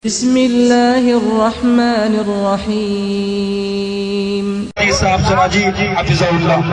بسم الله الرحمن الرحيم. صاحب سراجی حفظہ اللہ.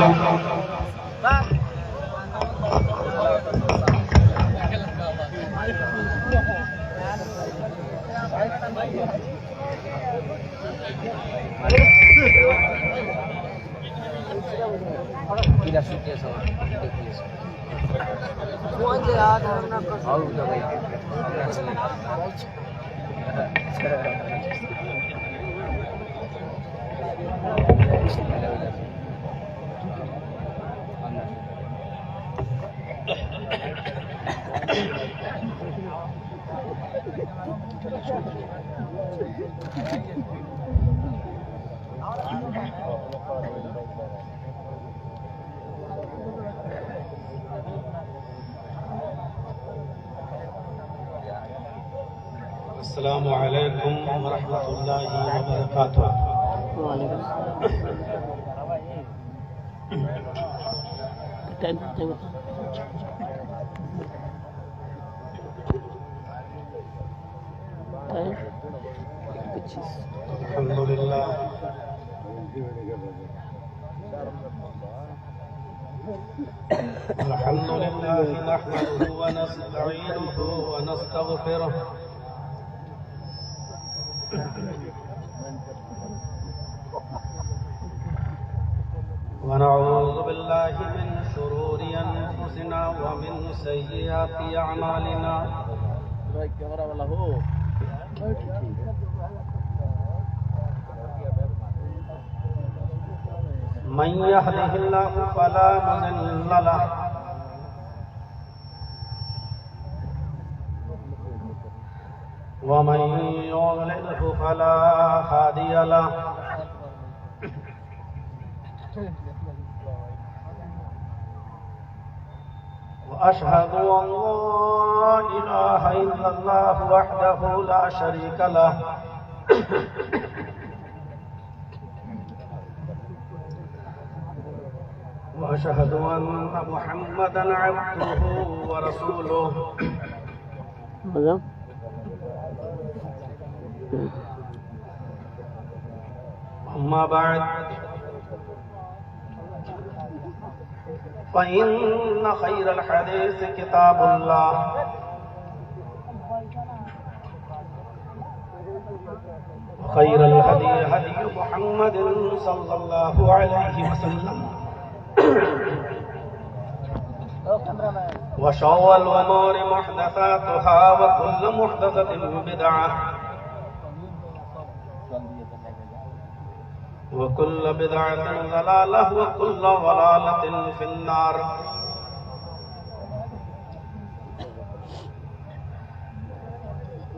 السلام علیکم ورحمۃ اللہ وبرکاتہ. الحمدللہ نحمده ونستعینه ونستغفره ونعوذ بالله من شرور أنفسنا ومن سيئات أعمالنا. من يهده الله فلا مضل له ومن يضلله فلا هادي له. وأشهد أن لا إله إلا الله وحده لا شريك له وأشهد أن محمدا عبده ورسوله. أما بعد فإن خير الحديث كتاب الله وخير الهدي هدي محمد صلى الله عليه وسلم وشر الأمور محدثاتها وكل محدثة بدعة وكل بدعة ضلالة وكل ضلالة في النار.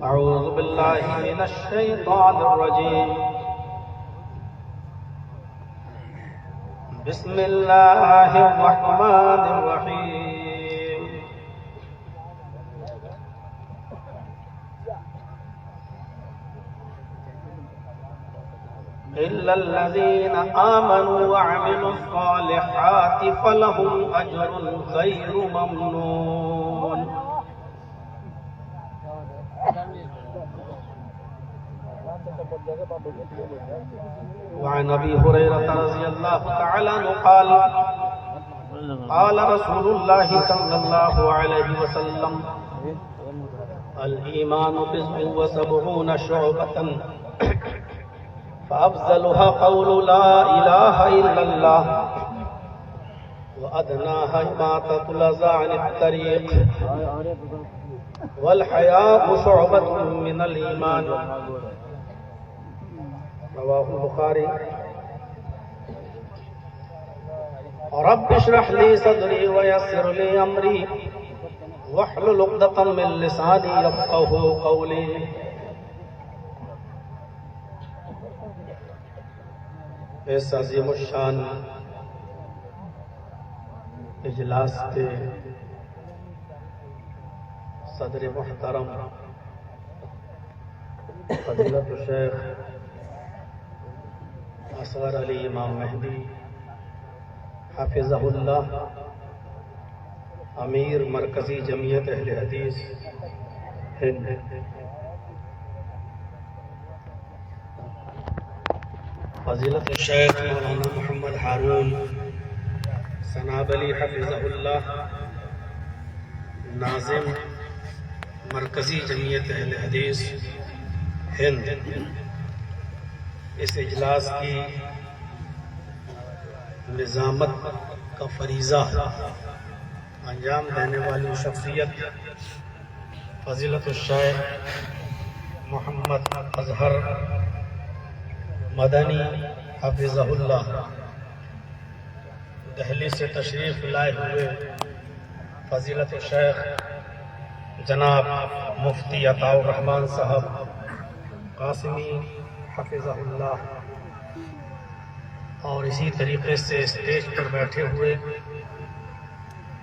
أعوذ بالله من الشيطان الرجيم. بسم الله الرحمن الرحيم. إلا الذين آمنوا وعملوا الصالحات فلهم أجر غير ممنون. وعن أبي هريرة رضي الله تعالى عنه قال قال رسول الله صلى الله عليه وسلم الإيمان بضع وسبعون شعبة فأفضلها قول لا إله إلا الله وأدناها إماطة الأذى عن الطريق والحياء شعبة من الإيمان. رواه البخاري. رب اشرح لي صدري ويسر لي أمري واحلل عقدة من لساني يفقهوا قولي. اس عظیم الشان اجلاس کے صدر محترم فضیلت الشیخ اصغر علی امام مہدی حافظہ اللہ امیر مرکزی جمعیت اہل حدیث ہند فضیلت الشیخ مولانا محمد ہارون ثنابلی حفظہ اللہ، ناظم مرکزی جمعیت اہل حدیث ہند، اس اجلاس کی نظامت کا فریضہ انجام دینے والی شخصیت فضیلت الشیخ محمد اظہر مدنی حفظہ اللہ، دہلی سے تشریف لائے ہوئے فضیلت الشیخ جناب مفتی عطاء الرحمن صاحب قاسمی حفظہ اللہ، اور اسی طریقے سے اسٹیج پر بیٹھے ہوئے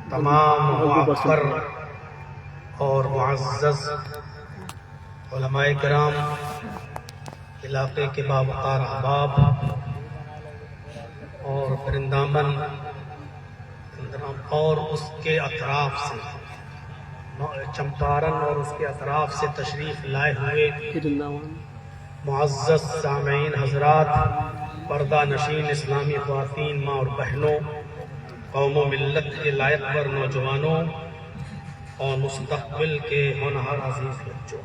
تمام معقر اور معزز علماء کرام، علاقے کے باوقار احباب اور پرندامن اور اس کے اطراف سے، چمپارن اور اس کے اطراف سے تشریف لائے ہوئے معزز سامعین حضرات، پردہ نشین اسلامی خواتین، ماں اور بہنوں، قوم و ملت کے لائق پر نوجوانوں اور مستقبل کے ہونہار عزیز بچوں،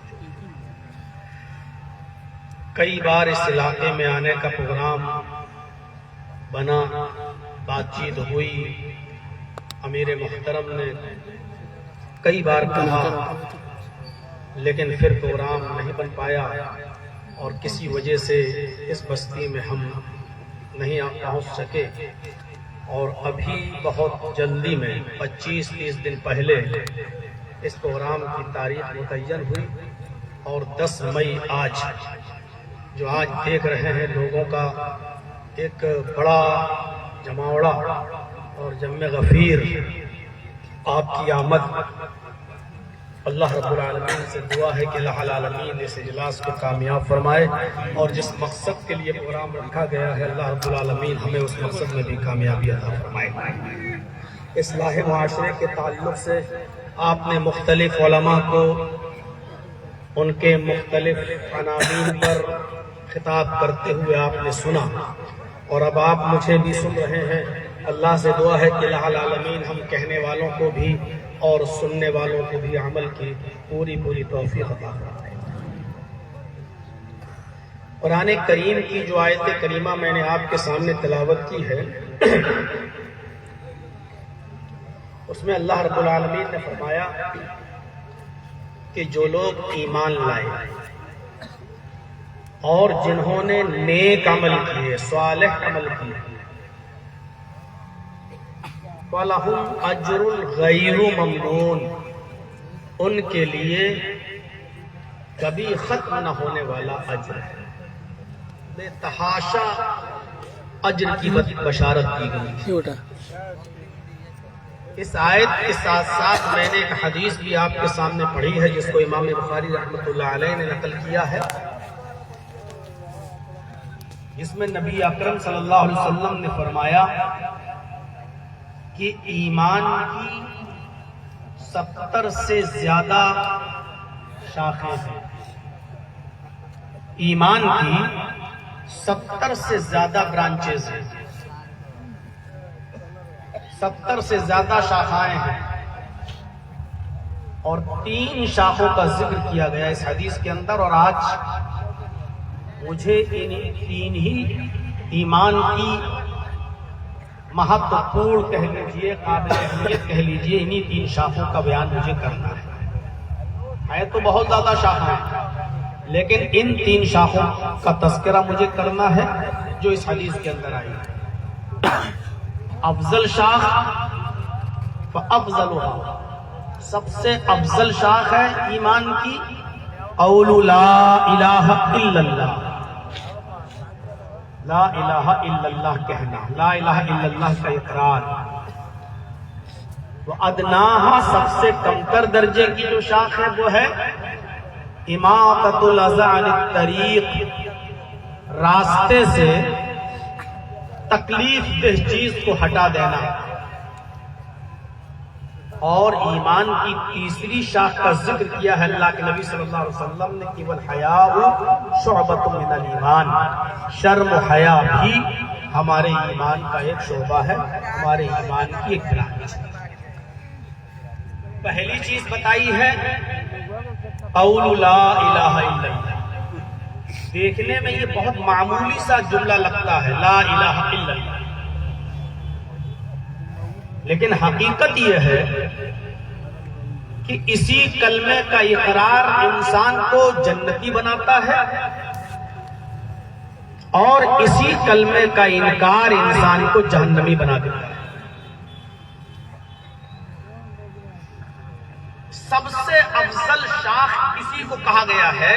کئی بار اس علاقے میں آنے کا پروگرام بنا، بات چیت ہوئی، امیر محترم نے کئی بار کہا، لیکن پھر پروگرام نہیں بن پایا اور کسی وجہ سے اس بستی میں ہم نہیں پہنچ سکے، اور ابھی بہت جلدی میں 25-30 دن پہلے اس پروگرام کی تاریخ متعین ہوئی، اور 10 مئی آج، جو آج دیکھ رہے ہیں لوگوں کا ایک بڑا جماوڑا اور جمع غفیر، آپ کی آمد، اللہ رب العالمین سے دعا ہے کہ اللہ العالمین اس اجلاس کو کامیاب فرمائے، اور جس مقصد کے لیے پروگرام رکھا گیا ہے اللہ رب العالمین ہمیں اس مقصد میں بھی کامیابی عطا فرمائے۔ اصلاح معاشرے کے تعلق سے آپ نے مختلف علماء کو ان کے مختلف عناوین پر خطاب کرتے ہوئے آپ نے سنا، اور اب آپ مجھے بھی سن رہے ہیں۔ اللہ سے دعا ہے کہ اللہ العالمین ہم کہنے والوں کو بھی اور سننے والوں کو بھی عمل کی پوری توفیق عطا فرمائے۔ قرآن کریم کی جو آیت کریمہ میں نے آپ کے سامنے تلاوت کی ہے، اس میں اللہ رب العالمین نے فرمایا کہ جو لوگ ایمان لائے اور جنہوں نے نیک عمل کیے، صالح عمل کیے، وَلَهُمْ أَجْرٌ غَيْرُ مَمْنُونَ، ان کے لیے کبھی ختم نہ ہونے والا اجر ہے، بے تحاشا اجر کی بشارت کی گئی۔ اس آیت کے ساتھ ساتھ میں نے ایک حدیث بھی آپ کے سامنے پڑھی ہے، جس کو امام بخاری رحمۃ اللہ علیہ نے نقل کیا ہے، جس میں نبی اکرم صلی اللہ علیہ وسلم نے فرمایا کہ ایمان کی 70 سے زیادہ شاخیں ہیں، ایمان کی 70 سے زیادہ برانچز ہیں، 70 سے زیادہ شاخائیں ہیں، اور 3 شاخوں کا ذکر کیا گیا اس حدیث کے اندر، اور آج مجھے ان 3 ہی ایمان کی مہتوپورن کہہ لیجئے، قابل اہمیت کہہ لیجئے، انہی 3 شاخوں کا بیان مجھے کرنا ہے تو بہت زیادہ شاخیں ہیں، لیکن ان 3 شاخوں کا تذکرہ مجھے کرنا ہے جو اس حدیث کے اندر آئی ہے۔ افضل شاخ فافضلها، سب سے افضل شاخ ہے ایمان کی، قول لا الہ الا اللہ، لا الہ الا اللہ کہنا، لا الہ الا اللہ کا اقرار۔ وَأَدْنَاهَا، سب سے کمتر درجے کی جو شاخ ہے وہ ہے اماطۃ الاذى عن الطریق، راستے سے تکلیف دہ چیز کو ہٹا دینا۔ اور ایمان کی تیسری شاخ کا ذکر کیا ہے اللہ کے نبی صلی اللہ علیہ وسلم نے کہ والحیاء شعبۃ من الایمان، شرم و حیا بھی ہمارے ایمان کا ایک شعبہ ہے، ہمارے ایمان کی ایک برانچ ہے۔ پہلی چیز بتائی ہے قول لا الہ الا اللہ۔ دیکھنے میں یہ بہت معمولی سا جملہ لگتا ہے، لا الہ الا اللہ، لیکن حقیقت یہ ہے کہ اسی کلمے کا اقرار انسان کو جنتی بناتا ہے اور اسی کلمے کا انکار انسان کو جہنمی بنا دیتا ہے۔ سب سے افضل شاخ کسی کو کہا گیا ہے،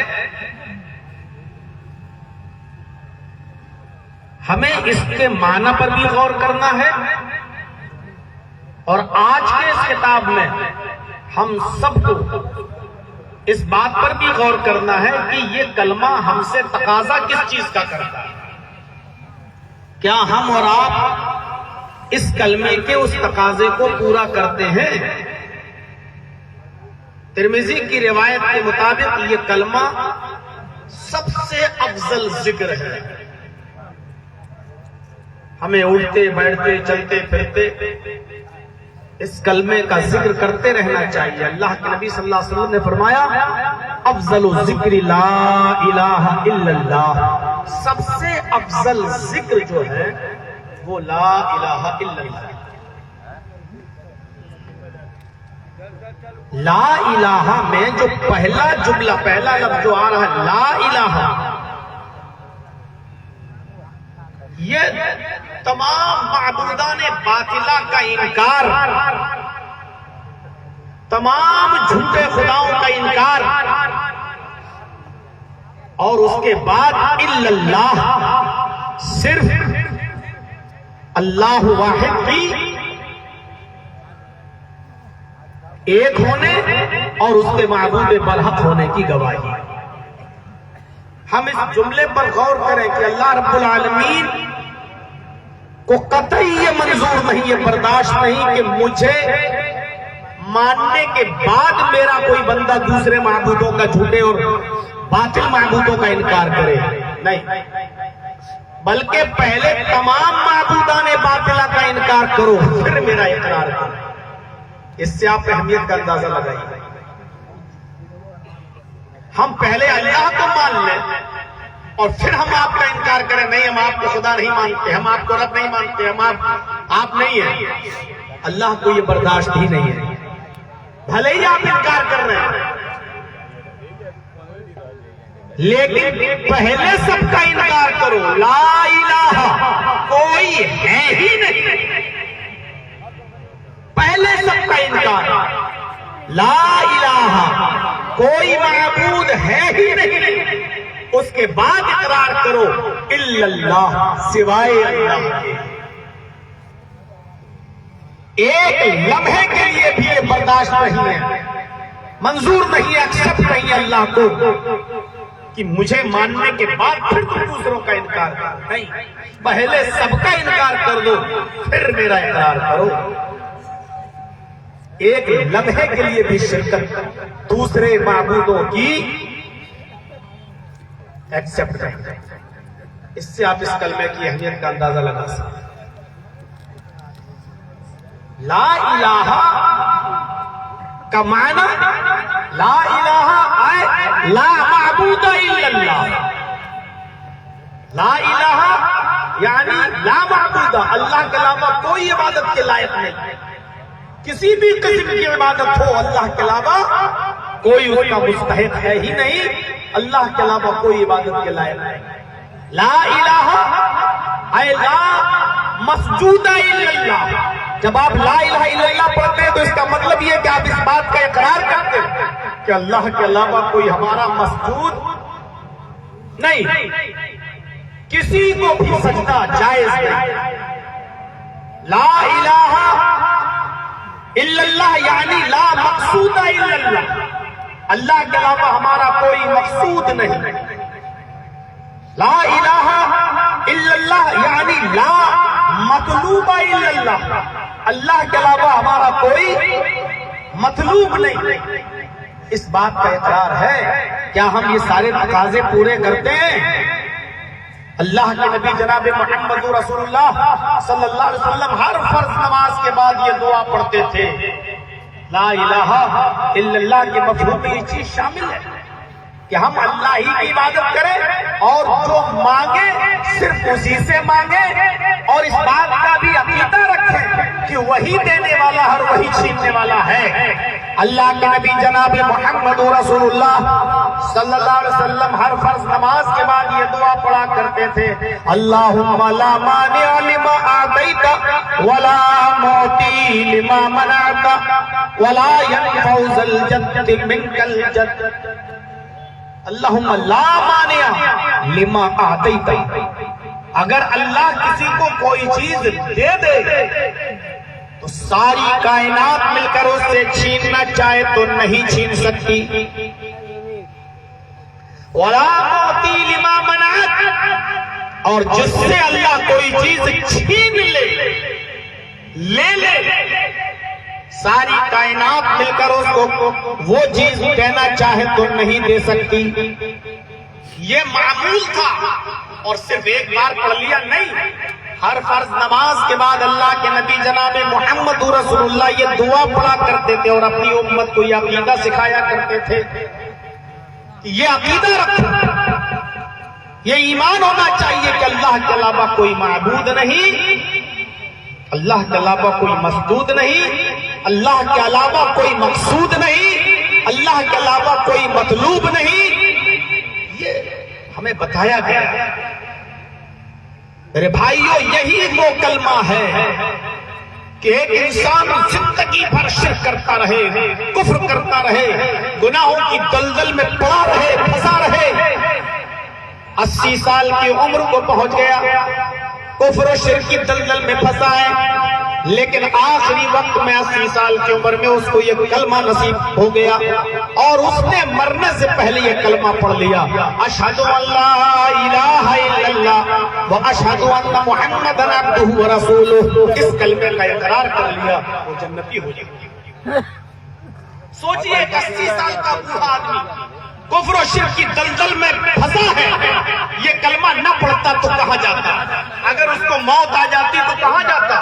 ہمیں اس کے معنی پر بھی غور کرنا ہے، اور آج کے اس کتاب میں ہم سب کو اس بات پر بھی غور کرنا ہے کہ یہ کلمہ ہم سے تقاضا کس چیز کا کرتا ہے۔ کیا ہم اور آپ اس کلمے کے اس تقاضے کو پورا کرتے ہیں؟ ترمذی کی روایت کے مطابق یہ کلمہ سب سے افضل ذکر ہے۔ ہمیں اٹھتے بیٹھتے چلتے پھرتے اس کلمے کا ذکر کرتے رہنا چاہیے۔ اللہ کے نبی صلی اللہ علیہ وسلم نے فرمایا افضل الذکر لا الہ الا اللہ، سب سے افضل ذکر جو ہے وہ لا الہ الا اللہ۔ لا الہ میں جو پہلا جملہ، پہلا لفظ جو آ رہا ہے لا الہ، یہ تمام معبودان باطلہ کا انکار، تمام جھوٹے خداؤں کا انکار، اور اس کے بعد الا اللہ، صرف اللہ واحد کی ایک ہونے اور اس کے معبود برحق ہونے کی گواہی۔ ہم اس جملے پر غور کریں کہ اللہ رب العالمین کو قطعی یہ منظور نہیں، یہ برداشت نہیں کہ مجھے ماننے کے بعد میرا کوئی بندہ دوسرے معبودوں کا، جھوٹے اور باطل معبودوں کا انکار کرے، نہیں، بلکہ پہلے تمام معبودان باطلہ کا انکار کرو پھر میرا اقرار کرو۔ اس سے آپ اہمیت کا اندازہ لگائیے۔ ہم پہلے اللہ کو مان لیں اور پھر ہم آپ کا انکار کریں، نہیں ہم آپ کو خدا نہیں مانتے، ہم آپ کو رب نہیں مانتے، ہم آپ نہیں ہیں۔ اللہ کو یہ برداشت ہی نہیں ہے، بھلے ہی آپ انکار کر رہے ہیں، لیکن پہلے سب کا انکار کرو۔ لا الہ کوئی ہے ہی نہیں، پہلے سب کا انکار، لا الہ کوئی معبود ہے ہی نہیں، اس کے بعد اقرار کرو الا اللہ، سوائے اللہ کے۔ ایک لمحے کے لیے بھی یہ برداشت نہیں ہے، منظور نہیں، ایکسپٹ نہیں ہے اللہ کو کہ مجھے ماننے کے بعد پھر تم دوسروں کا انکار کرو، نہیں، پہلے سب کا انکار کر دو پھر میرا اقرار کرو۔ ایک لمحے کے لیے بھی شرکت دوسرے معبودوں کی ایکسپٹ کریں۔ اس سے آپ اس کلمے کی اہمیت کا اندازہ لگا سکتے ہیں۔ لا الہ کا معنی لا الہ لا معبود الا اللہ، لا الہ یعنی لا معبود، اللہ کے علاوہ کوئی عبادت کے لائق نہیں، کسی بھی قسم کی عبادت ہو اللہ کے علاوہ کوئی اس کا مستحق ہے ہی نہیں، اللہ کے علاوہ کوئی عبادت کے لائق نہیں۔ لا الہ اے لا مسجود الا اللہ، جب آپ لا الہ الا اللہ پڑھتے ہیں تو اس کا مطلب یہ کہ آپ اس بات کا اقرار کرتے ہیں کہ اللہ کے علاوہ کوئی ہمارا مسجود نہیں، کسی کو بھی سجدہ جائز نہیں۔ لا الہ الا اللہ یعنی لا مقصود الا اللہ، اللہ کے علاوہ ہمارا کوئی مقصود نہیں۔ لا الہ الا اللہ یعنی لا مطلوب الا اللہ، اللہ کے علاوہ ہمارا کوئی مطلوب نہیں. اس بات کا اقرار ہے. کیا ہم یہ سارے تقاضے پورے کرتے ہیں؟ اللہ کے نبی جناب محمد رسول اللہ صلی اللہ علیہ وسلم ہر فرض نماز کے بعد یہ دعا پڑھتے تھے. لا الہ الا اللہ کے مفہوم میں یہ چیز شامل ہے کہ ہم اللہ ہی کی عبادت کریں اور جو مانگے صرف اسی سے مانگے، اور اس بات کا بھی عقیدہ رکھیں کہ وہی دینے والا اور وہی چھیننے والا ہے. اللہ کے نبی جناب محمد رسول اللہ صلی اللہ علیہ وسلم ہر فرض نماز کے بعد یہ دعا پڑھا کرتے تھے. اللہم لا مانع لما اعطیت ولا معطی لما منعت ولا ينفع ذا الجد منک الجد. اللہم لا مانع لما اعطیت. اگر اللہ کسی کو کوئی چیز دے دے تو ساری کائنات مل کر اس سے چھیننا چاہے تو نہیں چھین سکتی. وَلَا مُعْطِي لِمَا مَنَعَتْ. اور جس سے اللہ کوئی چیز چھین لے ساری کائنات مل کر اس کو وہ چیز دینا چاہے تو نہیں دے سکتی. یہ معمول تھا اور صرف ایک بار پڑھ لیا نہیں. ہر فرض نماز کے بعد اللہ کے نبی جناب محمد رسول اللہ یہ دعا پڑھا کرتے تھے اور اپنی امت کو یہ عقیدہ سکھایا کرتے تھے. یہ عقیدہ رکھو، یہ ایمان ہونا چاہیے کہ اللہ کے علاوہ کوئی معبود نہیں، اللہ کے علاوہ کوئی مسجود نہیں، اللہ کے علاوہ کوئی مقصود نہیں، اللہ کے علاوہ کوئی مطلوب نہیں. یہ ہمیں بتایا گیا. میرے بھائیو، یہی وہ کلمہ ہے کہ ایک انسان زندگی بھر شرک کرتا رہے، کفر کرتا رہے، گناہوں کی دلدل میں پڑا رہے، پھنسا رہے. 80 سال کی عمر کو پہنچ گیا، کفر و شرک کی دلدل میں پھنسا ہے، لیکن آخری وقت میں 80 سال کی عمر میں اس کو یہ کلمہ نصیب ہو گیا اور اس نے مرنے سے پہلے یہ کلمہ پڑھ لیا. اشہد ان لا الہ الا اللہ واشہد ان محمدًا عبدہ ورسولہ. اس کلمے کا اقرار کر لیا، وہ جنتی ہو جائے. سوچئے ایک 80 سال کا بوڑھا آدمی کفر و شرک کی دلدل میں پھنسا ہے، یہ کلمہ نہ پڑھتا تو کہاں جاتا؟ اگر اس کو موت آ جاتی تو کہاں جاتا؟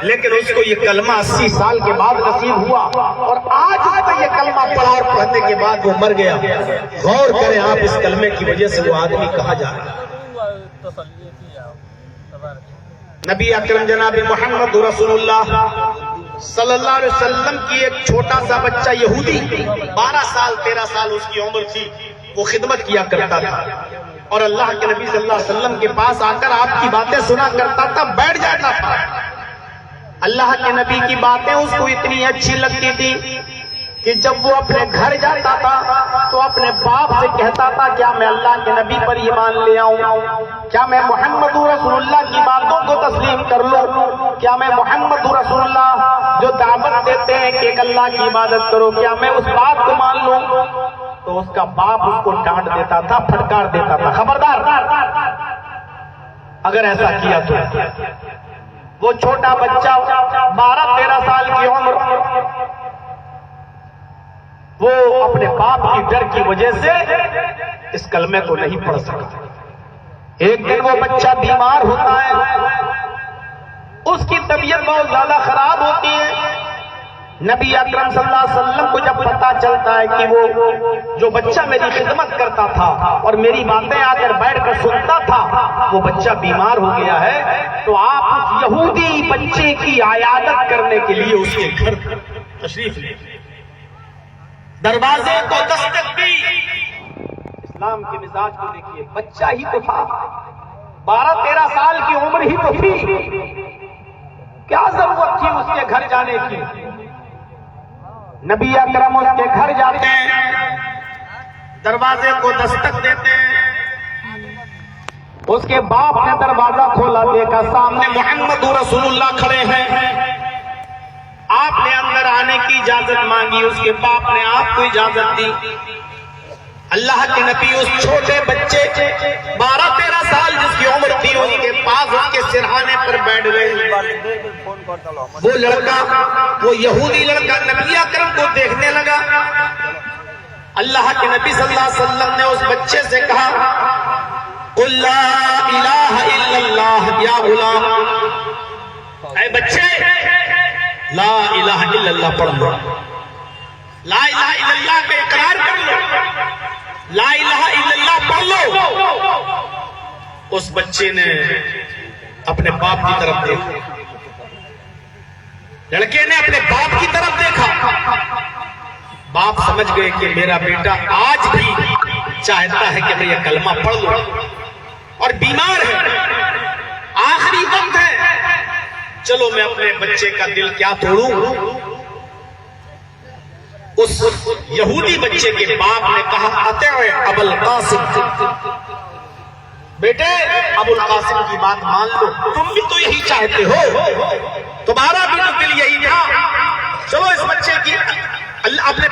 لیکن اس کو یہ کلمہ 80 سال کے بعد نصیب ہوا اور آج اس کو یہ کلمہ پڑھا اور پڑھنے کے بعد وہ مر گیا. غور کریں آپ اس کلمے کی وجہ سے وہ آدمی کہاں جا رہا ہے. نبی اکرم جناب محمد رسول اللہ صلی اللہ علیہ وسلم کی ایک چھوٹا سا بچہ یہودی 12 سال 13 سال اس کی عمر تھی، وہ خدمت کیا کرتا تھا اور اللہ کے نبی صلی اللہ علیہ وسلم کے پاس آ کر آپ کی باتیں سنا کرتا تھا، بیٹھ جاتا تھا. اللہ کے نبی کی باتیں اس کو اتنی اچھی لگتی تھی کہ جب وہ اپنے گھر جاتا تھا تو اپنے باپ سے کہتا تھا کیا میں اللہ کے نبی پر ایمان لے آؤں، کیا میں محمد رسول اللہ کی باتوں کو تسلیم کر لوں، کیا میں محمد رسول اللہ جو دعوت دیتے ہیں کہ ایک اللہ کی عبادت کرو کیا میں اس بات کو مان لوں. تو اس کا باپ اس کو ڈانٹ دیتا تھا، پھٹکار دیتا تھا، خبردار اگر ایسا کیا تو. وہ چھوٹا بچہ 12-13 سال کی عمر وہ اپنے باپ کی ڈر کی وجہ سے اس کلمے کو نہیں پڑھ سکتا. ایک دن وہ بچہ بیمار ہوتا ہے، اس کی طبیعت بہت زیادہ خراب ہوتی ہے. نبی اکرم صلی اللہ علیہ وسلم کو جب پتہ چلتا ہے کہ وہ جو بچہ میری خدمت کرتا تھا اور میری باتیں آ کر بیٹھ کر سنتا تھا وہ بچہ بیمار ہو گیا ہے، تو آپ اس یہودی بچے کی عیادت کرنے کے لیے اس کے گھر تشریف لے. دروازے کو دستک دی. اسلام کے مزاج کو دیکھیے، بچہ ہی تو تھا، 12-13 سال کی عمر ہی تو تھی، کیا ضرورت تھی اس کے گھر جانے کی. نبی اکرم اس کے گھر جاتے ہیں، دروازے کو دستک دیتے ہیں. اس کے باپ نے دروازہ کھولا، دیکھا سامنے محمد رسول اللہ کھڑے ہیں. آپ نے اندر آنے کی اجازت مانگی، اس کے باپ نے آپ کو اجازت دی. اللہ کے نبی اس چھوٹے بچے 12-13 سال جس کی عمر تھی اس کے پاس اس کے سرہانے پر بیٹھ گئے. وہ لڑکا، وہ یہودی لڑکا نبی اکرم کو دیکھنے لگا. اللہ کے نبی صلی اللہ علیہ وسلم نے اس بچے سے کہا قل لا الہ الا اللہ یا غلام، اے بچے لا الہ الا اللہ پڑھ لو، لا الہ الا اللہ کا اقرار کر لو، لا الہ الا اللہ پڑھ لو. اس بچے نے اپنے باپ کی طرف دیکھا، لڑکے نے اپنے باپ کی طرف دیکھا. باپ سمجھ گئے کہ میرا بیٹا آج بھی چاہتا ہے کہ میں یہ کلمہ پڑھ لوں اور بیمار ہے، آخری وقت ہے، چلو میں اپنے بچے کا دل کیا توڑوں. اس یہودی بچے کے باپ نے کہا اطیع ابو القاسم، بیٹے ابو القاسم کی بات مان لو، تم بھی تو یہی چاہتے ہو، تمہارا بھی تو دل یہی تھا. چلو اس بچے کی اپنے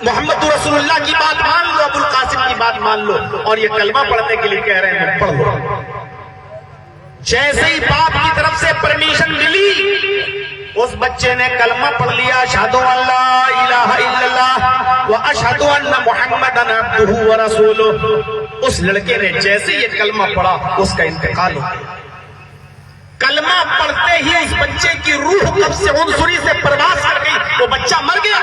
محمد رسول اللہ کی بات مان لو، ابو القاسم کی بات مان لو، اور یہ کلمہ پڑھنے کے لیے کہہ رہے ہیں پڑھ لو. جیسے ہی باپ کی طرف سے پرمیشن ملی، اس بچے نے کلمہ پڑھ لیا، اشہد ان لا الہ الا اللہ واشہد ان محمدا عبدہ ورسولہ. اس لڑکے نے جیسے یہ کلمہ پڑھا اس کا انتقال ہو گیا. کلمہ پڑھتے ہی اس بچے کی روح قبض سے عنصری سے پرواز کر گئی، وہ بچہ مر گیا.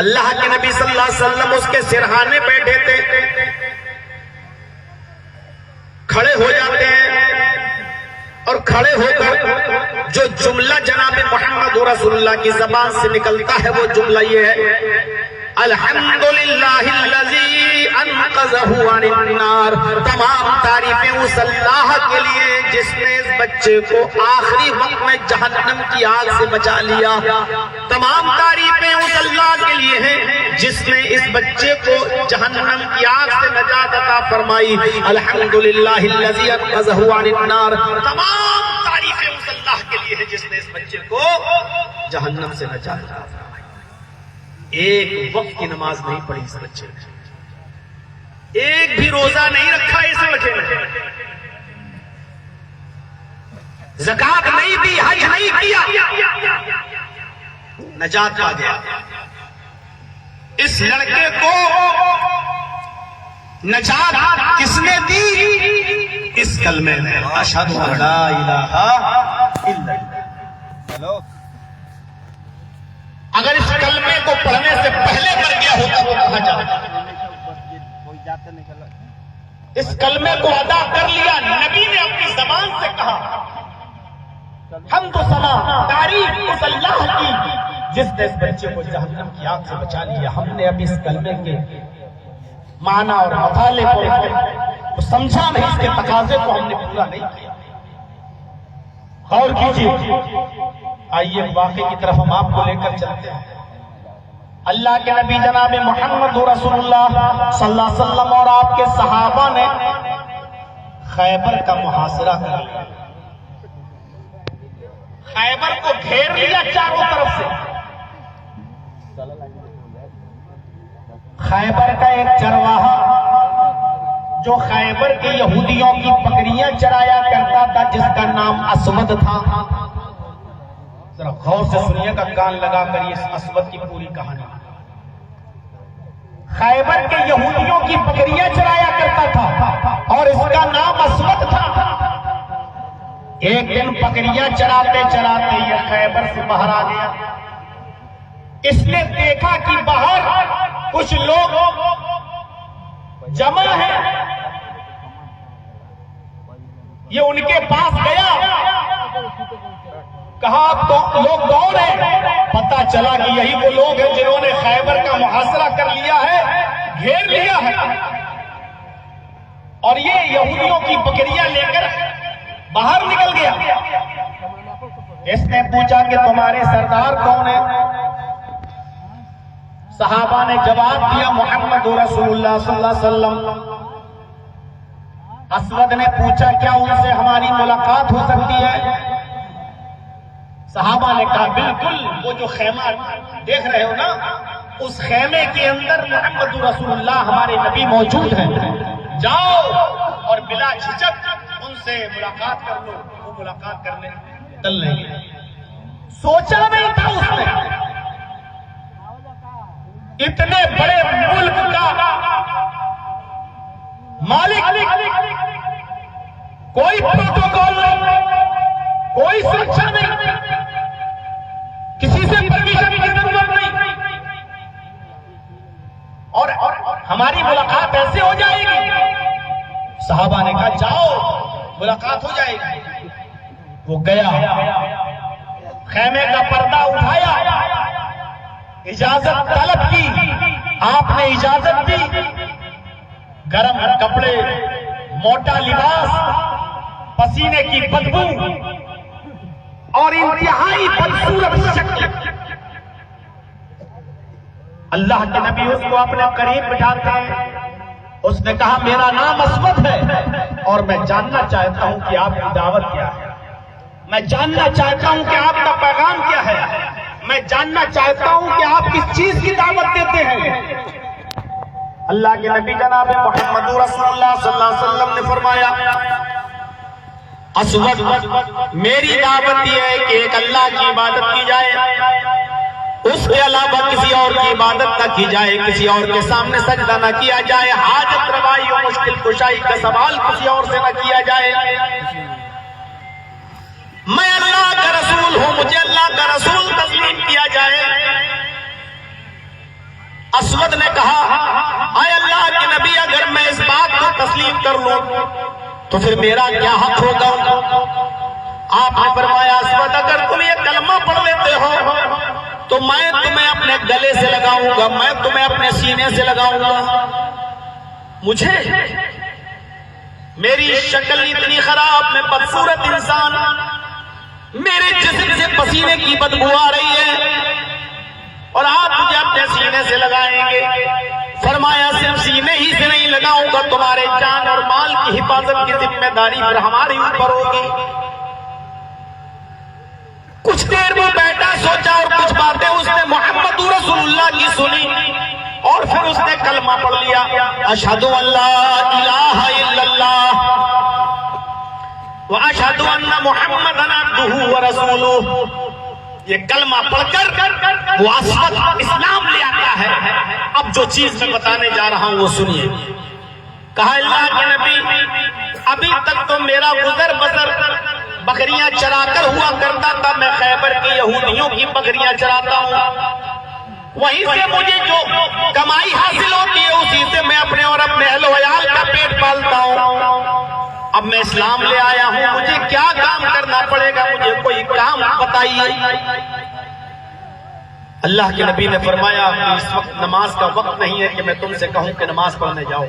اللہ کے نبی صلی اللہ علیہ وسلم اس کے سرہانے بیٹھے تھے، کھڑے ہو جاتے ہیں اور کھڑے ہو کر جو جملہ جناب محمد رسول اللہ کی زبان سے نکلتا ہے وہ جملہ یہ ہے الحمدللہ الذی انقذہ عن النار. تمام تعریفیں اس اللہ کے لیے جس نے اس بچے کو آخری وقت میں جہنم کی آگ سے بچا لیا. تمام تعریفیں اس اللہ کے لیے ہیں جس نے اس بچے کو جہنم کی آگ سے نجات عطا فرمائی. الحمدللہ الذی انقذہ عن النار. تمام تعریفیں اس اللہ کے لیے ہیں جس نے اس بچے کو جہنم سے نجات عطا فرمائی. ایک وقت کی نماز نہیں پڑھی اس بچے نے، ایک بھی روزہ نہیں رکھا اس بچے نے، زکات نہیں دی، حج نہیں کیا، نجات پا گیا. اس لڑکے کو نجات کس نے دی؟ اس کلمے میں اشہد ان لا الہ الا اللہ. اگر اس کلمے کو پڑھنے سے پہلے مر گیا ہوتا تو کہاں جاتا؟ اس کلمے کو ادا کر لیا. نبی نے اپنی زبان سے کہا حمد و ثنا تعریف اس اللہ کی جس نے اس بچے کو جہنم کی آگ سے بچا لیا. ہم نے ابھی اس کلمے کے معنی اور مطالعے کو سمجھا نہیں، اس کے تقاضے کو ہم نے پورا نہیں کیا. غور کیجیے. آئیے واقعے کی طرف ہم آپ کو لے کر چلتے ہیں. اللہ کے نبی جناب محمد رسول اللہ صلی اللہ علیہ وسلم اور آپ کے صحابہ نے خیبر کا محاصرہ کر لیا. خیبر کو گھیر لیا چاروں طرف سے. خیبر کا ایک چرواہا جو خیبر کے یہودیوں کی بکریاں چرایا کرتا تھا جس کا نام اسود تھا. ذرا غور سے سنیے گا، کان لگا کر یہ اسود کی پوری کہانی. خیبر کے یہودیوں کی بکریاں چرایا کرتا تھا اور اس کا نام اسود تھا. ایک دن بکریاں چراتے چراتے یہ خیبر سے باہر آ گیا. اس نے دیکھا کہ باہر کچھ لوگ جمع ہیں. یہ ان کے پاس گیا، کہا تو لوگ کون ہیں؟ پتا چلا کہ یہی وہ لوگ ہیں جنہوں نے خیبر کا محاصرہ کر لیا ہے، گھیر لیا ہے. اور یہ یہودیوں کی بکریاں لے کر باہر نکل گیا. اس نے پوچھا کہ تمہارے سردار کون ہیں؟ صحابہ نے جواب دیا محمد رسول اللہ صلی اللہ علیہ وسلم. اسود نے پوچھا کیا ان سے ہماری ملاقات ہو سکتی ہے؟ صحابہ نے کہا بالکل، وہ جو خیمہ دیکھ رہے ہو نا، اس خیمے کے اندر محمد رسول اللہ ہمارے نبی موجود ہیں. جاؤ اور بلا جھجک ان سے ملاقات کر لو، کو ملاقات کرنے چلنے گئے. سوچا نہیں تھا اس نے اتنے بڑے ملک کا مالک، کوئی پروٹوکول نہیں، کوئی سرکشا نہیں، کسی سے پرمیشن کی ضرورت نہیں، اور ہماری ملاقات ایسے ہو جائے گی. صحابہ نے کہا جاؤ ملاقات ہو جائے گی. وہ گیا، خیمے کا پردہ اٹھایا، اجازت طلب کی، آپ نے اجازت دی. گرم کپڑے، موٹا لباس، پسینے کی بدبو اور انتہائی بدصورت شکل. اللہ کے نبی اس کو اپنے قریب بٹھاتے ہیں. اس نے کہا میرا نام اسود ہے اور میں جاننا چاہتا ہوں کہ آپ کی دعوت کیا ہے، میں جاننا چاہتا ہوں کہ آپ کا پیغام کیا ہے، میں جاننا چاہتا ہوں کہ آپ کس چیز کی دعوت دیتے ہیں. اللہ کے نبی جناب محمد رسول اللہ صلی اللہ علیہ وسلم نے فرمایا اسود میری دعوت یہ ہے کہ ایک اللہ کی عبادت کی جائے، اس کے علاوہ کسی اور کی عبادت نہ کی جائے، کسی اور کے سامنے سجدہ نہ کیا جائے، حاجت روائی اور مشکل کشائی کا سوال کسی اور سے نہ کیا جائے. میں اللہ کا رسول ہوں، مجھے اللہ کا رسول تسلیم کیا جائے. اسود نے کہا اے اللہ کے نبی اگر میں اس بات کو تسلیم کر لوں تو پھر میرا کیا حق ہوگا؟ آپ نے فرمایا اسود اگر تم یہ کلمہ پڑھ لیتے ہو تو میں تمہیں اپنے گلے سے لگاؤں گا، میں تمہیں اپنے سینے سے لگاؤں گا. مجھے میری شکل اتنی خراب، میں بدصورت انسان، میرے جسم سے پسینے کی بدبو آ رہی ہے اور آپ مجھے اپنے سینے سے لگائیں گے. فرمایا صرف سینے ہی سے نہیں لگاؤں گا، تمہارے جان اور مال کی حفاظت کی ذمہ داری پھر ہمارے اوپر ہوگی. کچھ دیر وہ بیٹھا، سوچا اور کچھ باتیں اس نے محمد رسول اللہ کی سنی اور پھر اس نے کلمہ پڑھ لیا اشہد ان لا الہ الا اللہ واشہد ان محمدا عبدہ ورسولہ. یہ کلمہ پڑھ کر وہ اسود اسلام لے آتا ہے. اب جو چیز میں بتانے جا رہا ہوں وہ سنیے. کہا اللہ کے نبی ابھی تک تو میرا گزر بسر بکریاں چرا کر ہوا کرتا تھا، میں خیبر کی یہودیوں کی بکریاں چراتا ہوں، وہیں سے مجھے جو کمائی حاصل ہوتی ہے اسی سے میں اپنے اور اپنے اہل و عیال کا پیٹ پالتا ہوں. اب میں اسلام لے آیا ہوں، مجھے کیا کام کرنا پڑے گا؟ مجھے کوئی کام بتائیے. اللہ کے نبی نے فرمایا کہ اس وقت نماز کا وقت نہیں ہے کہ میں تم سے کہوں کہ نماز پڑھنے جاؤ،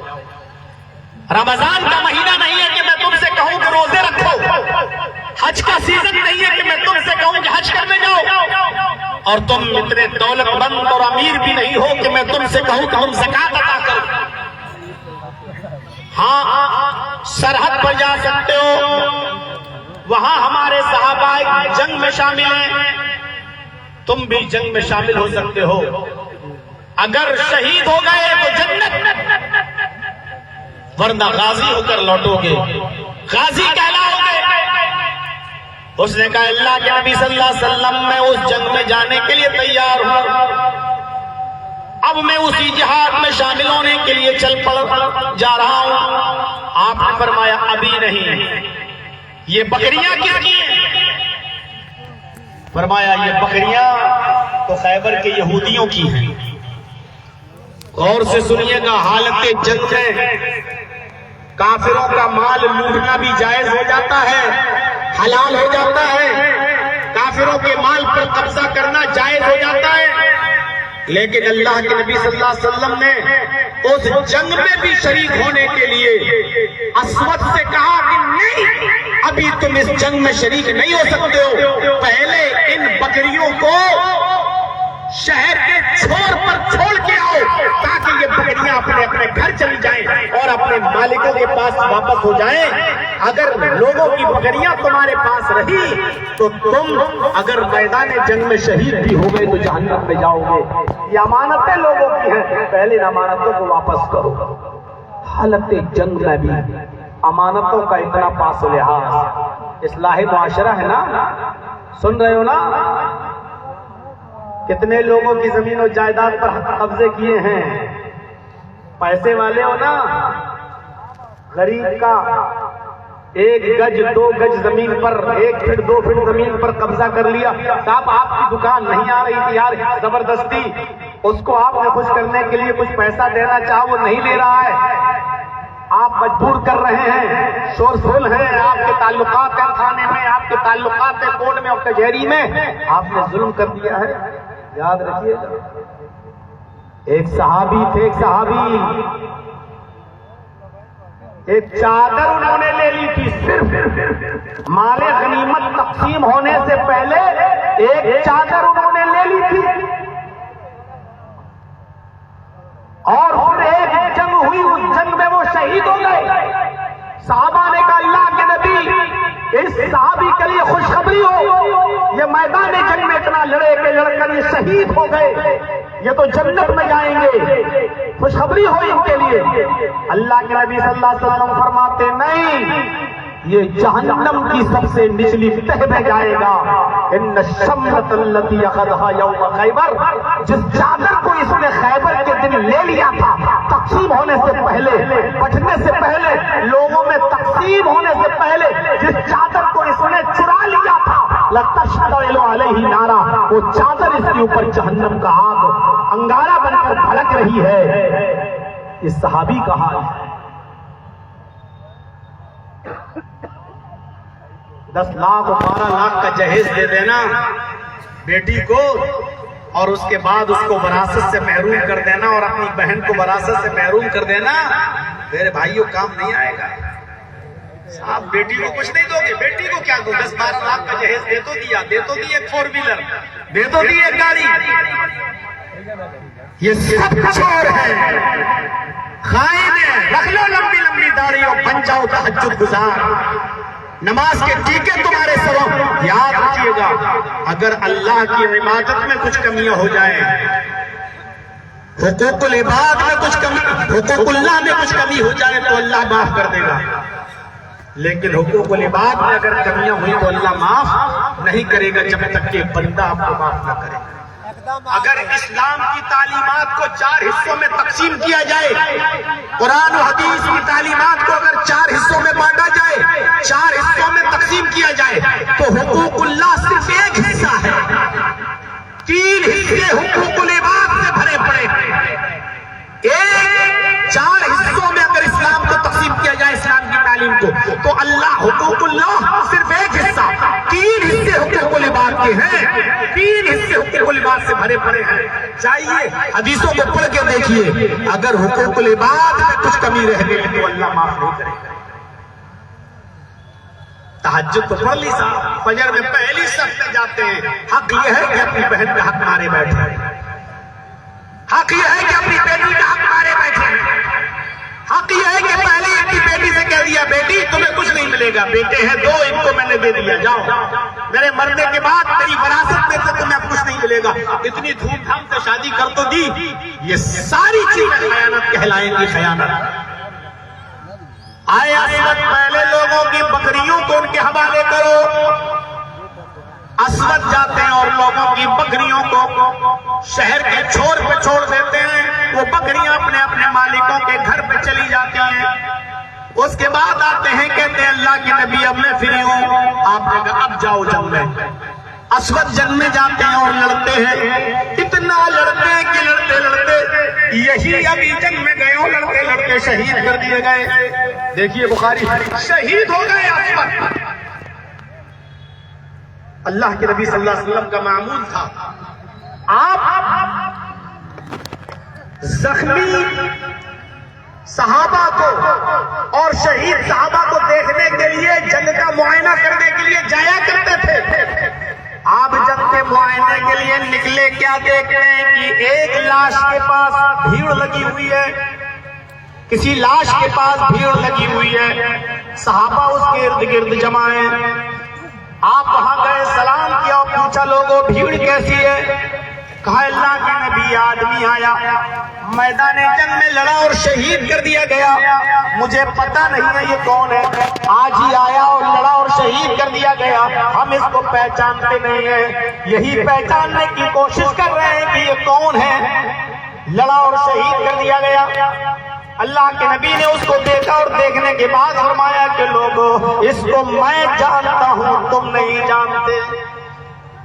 رمضان کا مہینہ نہیں ہے کہ میں تم سے کہوں کہ روزے رکھو، حج کا سیزن نہیں ہے کہ میں تم سے کہوں کہ حج کرنے جاؤ، اور تم اتنے دولت مند اور امیر بھی نہیں ہو کہ میں تم سے کہوں کہ تم زکات ادا کرو. ہاں سرحد پر جا سکتے ہو، وہاں ہمارے صحابہ جنگ میں شامل ہیں، تم بھی جنگ میں شامل ہو سکتے ہو. اگر شہید ہو گئے تو جنت، ورنہ غازی ہو کر لوٹو گے، غازی کہلاؤ گے. اس نے کہا اللہ کے نبی صلی اللہ علیہ وسلم میں اس جنگ میں جانے کے لیے تیار ہوں، اب میں اسی جہاد میں شامل ہونے کے لیے چل پڑ جا رہا ہوں. آپ نے فرمایا ابھی نہیں. یہ بکریاں کس کی ہیں؟ فرمایا یہ بکریاں تو خیبر کے یہودیوں کی ہیں. غور سے سنیے گا، حالت جنگ میں کافروں کا مال لوٹنا بھی جائز ہو جاتا ہے، حلال ہو جاتا ہے، کافروں کے مال پر قبضہ کرنا جائز ہو جاتا ہے. لیکن اللہ کے نبی صلی اللہ علیہ وسلم نے اس جنگ میں بھی شریک ہونے کے لیے اسود سے کہا کہ نہیں، ابھی تم اس جنگ میں شریک نہیں ہو سکتے ہو، پہلے ان بکریوں کو شہر کے چھور پر چھوڑ کے آؤ تاکہ یہ بکریاں اپنے اپنے گھر چلی جائیں اور اپنے مالکوں کے پاس واپس ہو جائیں. اگر لوگوں کی بکریاں تمہارے پاس رہی تو تم اگر میدان جنگ میں شہید بھی ہو گئے تو جہنم میں جاؤ گے. یہ امانتیں لوگوں کی ہیں، پہلے ان امانتوں کو واپس کرو. حالت جنگ میں بھی امانتوں کا اتنا پاس و لحاظ. اصلاح معاشرہ ہے نا، سن رہے ہو نا؟ کتنے لوگوں کی زمین و جائیداد پر قبضے کیے ہیں، پیسے والے ہو نا، غریب کا 1 گج 2 گج زمین پر 1 فٹ 2 فٹ زمین پر قبضہ کر لیا، صاحب آپ کی دکان نہیں آ رہی تھی یار، زبردستی اس کو آپ نے خوش کرنے کے لیے کچھ پیسہ دینا چاہا، وہ نہیں لے رہا ہے، آپ مجبور کر رہے ہیں، شور شول ہے، آپ کے تعلقات ہیں تھانے میں، آپ کے تعلقات ہیں کورٹ میں اور کچہری میں، آپ نے ظلم کر دیا ہے، یاد رکھیے گا۔ ایک صحابی تھے، ایک چادر انہوں نے لے لی تھی، صرف مال غنیمت تقسیم ہونے سے پہلے ایک چادر انہوں نے لے لی تھی، اور پھر ایک جنگ ہوئی، اس جنگ میں وہ شہید ہو گئے۔ صحابہ نے کہا اللہ کے نبی اس صحابی کے لیے خوشخبری ہو، یہ میدان جنگ میں اتنا لڑے کہ لڑ کر یہ شہید ہو گئے، یہ تو جنت میں جائیں گے، خوشخبری ہو ان کے لیے۔ اللہ کے نبی صلی اللہ علیہ وسلم فرماتے نہیں، یہ جہنم کی سب سے نچلی تہ میں جائے گا۔ ان الشملۃ التي اخذها يوم خیبر، جس چادر کو اس نے خیبر کے دن لے لیا تھا، تقسیم ہونے سے پہلے، بٹنے سے پہلے، لوگوں میں تقسیم ہونے سے پہلے جس چادر کو اس نے چرا لیا تھا، لتشتعل علیہ نارا، وہ چادر اس کے اوپر جہنم کا آگ انگارہ بن کر بھڑک رہی ہے۔ اس صحابی کا حال ہے۔ 10 لاکھ اور 12 لاکھ کا جہیز دے دینا بیٹی کو، اور اس کے بعد اس کو وراثت سے محروم کر دینا، اور اپنی بہن کو وراثت سے محروم کر دینا، میرے بھائیوں کام نہیں آئے گا۔ صاحب بیٹی کو کچھ نہیں دو گے، بیٹی کو کیا دو؟ 10-12 لاکھ کا جہیز دے تو دیا، دے تو دی ایک 4 ویلر، دے تو دی ایک گاڑی۔ یہ سب چور ہے، خائن ہے۔ رکھ لو لمبی لمبی داڑھی اور بن جاؤ تہجد گزار، نماز کے ٹیکے تمہارے سوا۔ یاد رکھیے گا، اگر اللہ کی عبادت میں کچھ کمیاں ہو جائیں، حقوق العباد میں کچھ کمی، حقوق اللہ میں کچھ کمی ہو جائے تو اللہ معاف کر دے گا، لیکن حقوق العباد میں اگر کمیاں ہوئی تو اللہ معاف نہیں کرے گا جب تک کہ بندہ آپ کو معاف نہ کرے۔ اگر اسلام کی تعلیمات کو 4 حصوں میں تقسیم کیا جائے، قرآن و حدیث کی تعلیمات کو اگر 4 حصوں میں بانٹا جائے، 4 حصوں میں تقسیم کیا جائے، تو حقوق اللہ صرف 1 حصہ ہے، 3 حصے حقوق العباد سے بھرے پڑے ہیں۔ 4 حصوں میں اگر اسلام کو تقسیم کیا جائے، اسلام کی تعلیم کو، تو اللہ حقوق اللہ صرف 1 حصہ، 3 حصے حقوق العباد کے ہیں، 3 حصے حقوق العباد سے بھرے پڑے ہیں۔ چاہیے حدیثوں کو پڑھ کے دیکھیے، اگر حقوق العباد میں کچھ کمی رہ گئی تو اللہ معاف نہیں کرے گا۔ تہجد تو پڑھ لی صاحب، فجر میں پہلی صف میں جاتے ہیں، حق یہ ہے کہ اپنی بہن کا حق مارے بیٹھے، حق یہ ہے کہ اپنی بیٹی کا حق مارے بیٹھے، حق یہ ہے کہ پہلے اپنی بیٹی سے کہہ دیا بیٹی تمہیں کچھ نہیں ملے گا، بیٹے ہیں 2 ان کو میں نے دے دیا، جاؤ، میرے مرنے کے بعد میری وراثت میں سے تمہیں کچھ نہیں ملے گا، اتنی دھوم دھام سے شادی کر تو دی۔ یہ ساری چیزیں خیانت کہلائیں گی، خیانت۔ آئے اسود پہلے لوگوں کی بکریوں کو ان کے حوالے کرو، اسود جاتے ہیں اور لوگوں کی بکریوں کو شہر کے چھور پہ چھوڑ دیتے ہیں، وہ بکریاں اپنے اپنے مالکوں کے گھر پہ چلی جاتی ہیں۔ اس کے بعد آتے ہیں، کہتے ہیں اللہ کے نبی اب میں فری ہوں، آپ نے کہا اب جاؤ جنگ میں۔ اسود جنگ میں جاتے ہیں اور لڑتے ہیں، اتنا لڑتے ہیں کہ لڑتے لڑتے یہی ابھی جنگ میں گئے ہو، لڑتے لڑتے شہید کر دیے گئے۔ دیکھیے بخاری، شہید ہو گئے اسود۔ اللہ کے نبی صلی اللہ علیہ وسلم کا معمول تھا، آپ زخمی صحابہ کو اور شہید صحابہ کو دیکھنے کے لیے، جنگ کا معائنہ کرنے کے لیے جایا کرتے تھے۔ آپ جنگ کے معائنے کے لیے نکلے، کیا دیکھتے ہیں کہ ایک لاش کے پاس بھیڑ لگی ہوئی ہے، کسی لاش کے پاس بھیڑ لگی ہوئی ہے، صحابہ اس کے ارد گرد جمع ہیں۔ آپ وہاں گئے، سلام کیا اور پوچھا لوگوں بھیڑ کیسی ہے؟ کہا اللہ کے نبی آدمی آیا، میدان جنگ میں لڑا اور شہید کر دیا گیا. مجھے پتا نہیں ہے یہ کون ہے, آج ہی آیا اور لڑا اور شہید کر دیا گیا. ہم اس کو پہچانتے نہیں ہیں, یہی پہچاننے کی کوشش کر رہے ہیں کہ یہ کون ہے. لڑا اور شہید کر دیا گیا. اللہ کے نبی نے اس کو دیکھا اور دیکھنے کے بعد فرمایا کہ لوگوں, اس کو میں جانتا ہوں, تم نہیں جانتے.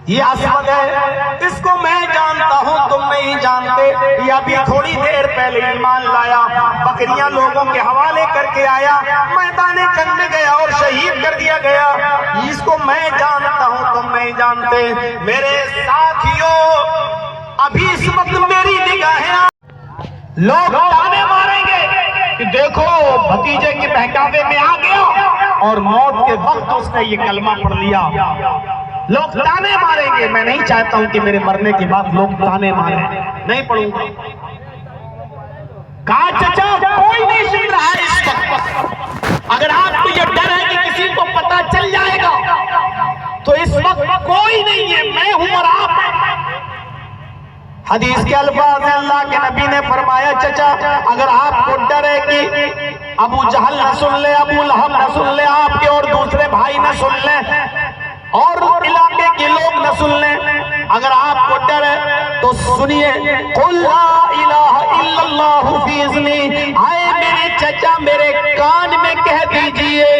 یہ اسود ہے, اس کو میں جانتا ہوں, تم نہیں جانتے. یہ ابھی تھوڑی دیر پہلے ایمان لایا, بکریاں لوگوں کے حوالے کر کے آیا, میدان جنگ میں گیا اور شہید کر دیا گیا. اس کو میں جانتا ہوں, تم نہیں جانتے. میرے ساتھیوں, ابھی اس وقت میری نگاہیں لوگ تانے ماریں گے کہ دیکھو بھتیجے کے بہکاوے میں آ گیا اور موت کے وقت اس نے یہ کلمہ پڑھ لیا. لوگ تانے ماریں گے. میں نہیں چاہتا ہوں کہ میرے مرنے کے بعد لوگ تانے ماریں, نہیں پڑھوں گا. کہا چچا کوئی نہیں سن رہا ہے اس وقت. اگر آپ کو یہ ڈر ہے کہ کسی کو پتا چل جائے گا تو اس وقت کوئی نہیں ہے, میں ہوں اور آپ ہیں. حدیث کے الفاظ ہیں, اللہ کے نبی نے فرمایا چچا اگر آپ کو ڈر ہے کہ ابو جہل نہ سن لے, ابو لہب نہ سن لے, آپ کے اور دوسرے بھائی نہ سن لیں, اور علاقے کے لوگ نہ سن لیں, اگر آپ کو ڈر ہے تو سنیے, قل لا الہ الا اللہ فی اذنی. آئے میرے چچا میرے کان میں کہہ دیجئے,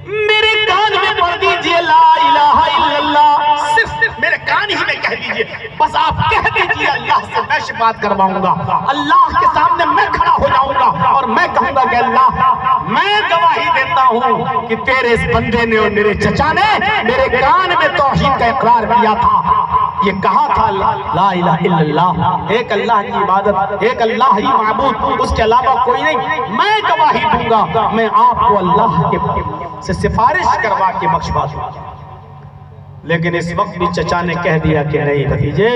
میرے کان میں پڑھ دیجئے لا الہ الا اللہ, صرف میرے کان ہی میں کہہ دیجئے. بس آپ کہہ دیجئے اللہ سے میں شفاعت کرواؤں گا, اللہ کے سامنے میں کھڑا ہو جاؤں گا اور میں کہوں گا کہ اللہ میں گواہی دیتا ہوں کہ تیرے اس بندے نے اور میرے چچا نے میرے کان میں توحید کا اقرار کیا تھا. یہ کہا تھا لا الہ الا اللہ, ایک اللہ کی عبادت, ایک اللہ ہی معبود, اس کے علاوہ کوئی نہیں. میں گواہی دوں گا, میں آپ کو اللہ کے سے سفارش کروا کے بخشوا دوں. لیکن اس وقت بھی چچا نے کہہ دیا کہ نہیں بھتیجے,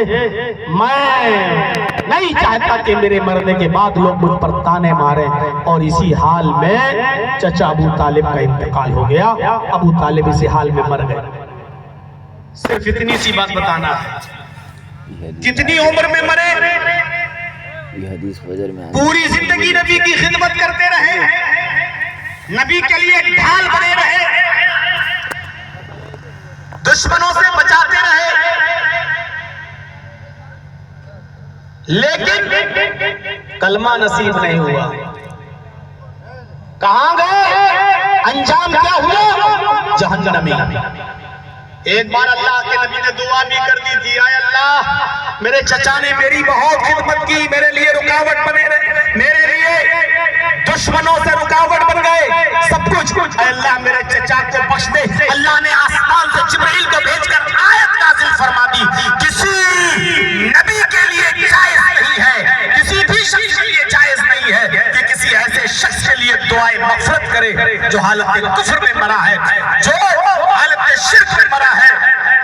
میں نہیں چاہتا کہ میرے مرنے کے بعد لوگ مجھ پر تانے ماریں. اور اسی حال میں چچا ابو طالب کا انتقال ہو گیا. ابو طالب اسی حال میں مر گئے. صرف اتنی سی بات بتانا ہے, کتنی عمر میں مرے, پوری زندگی نبی کی خدمت کرتے رہے, نبی کے لیے ایک ڈھال بنے رہے, دشمنوں سے بچاتے رہے, لیکن کلمہ نصیب نہیں ہوا. کہاں گئے, انجام کیا ہوا, جہنمی. ایک بار اللہ کے نبی نے دعا بھی کر دی تھی, اے اللہ میرے چچا نے میری بہت خدمت کی, میرے لیے رکاوٹ بنے رہے, میرے لیے دشمنوں سے رکاوٹ بن گئے, سب کچھ, اے اللہ میرے چچا کو بخش دے. اللہ نے آسمان سے جبرائیل کو بھیج کر آیت نازل فرما دی, کسی نبی کے لیے جائز نہیں ہے, کسی بھی شخص کے لیے جائز نہیں ہے کہ کسی ایسے شخص کے لیے دعائے مغفرت کرے جو حالت کفر میں مرا ہے, جو حالت شرک میں مرا ہے.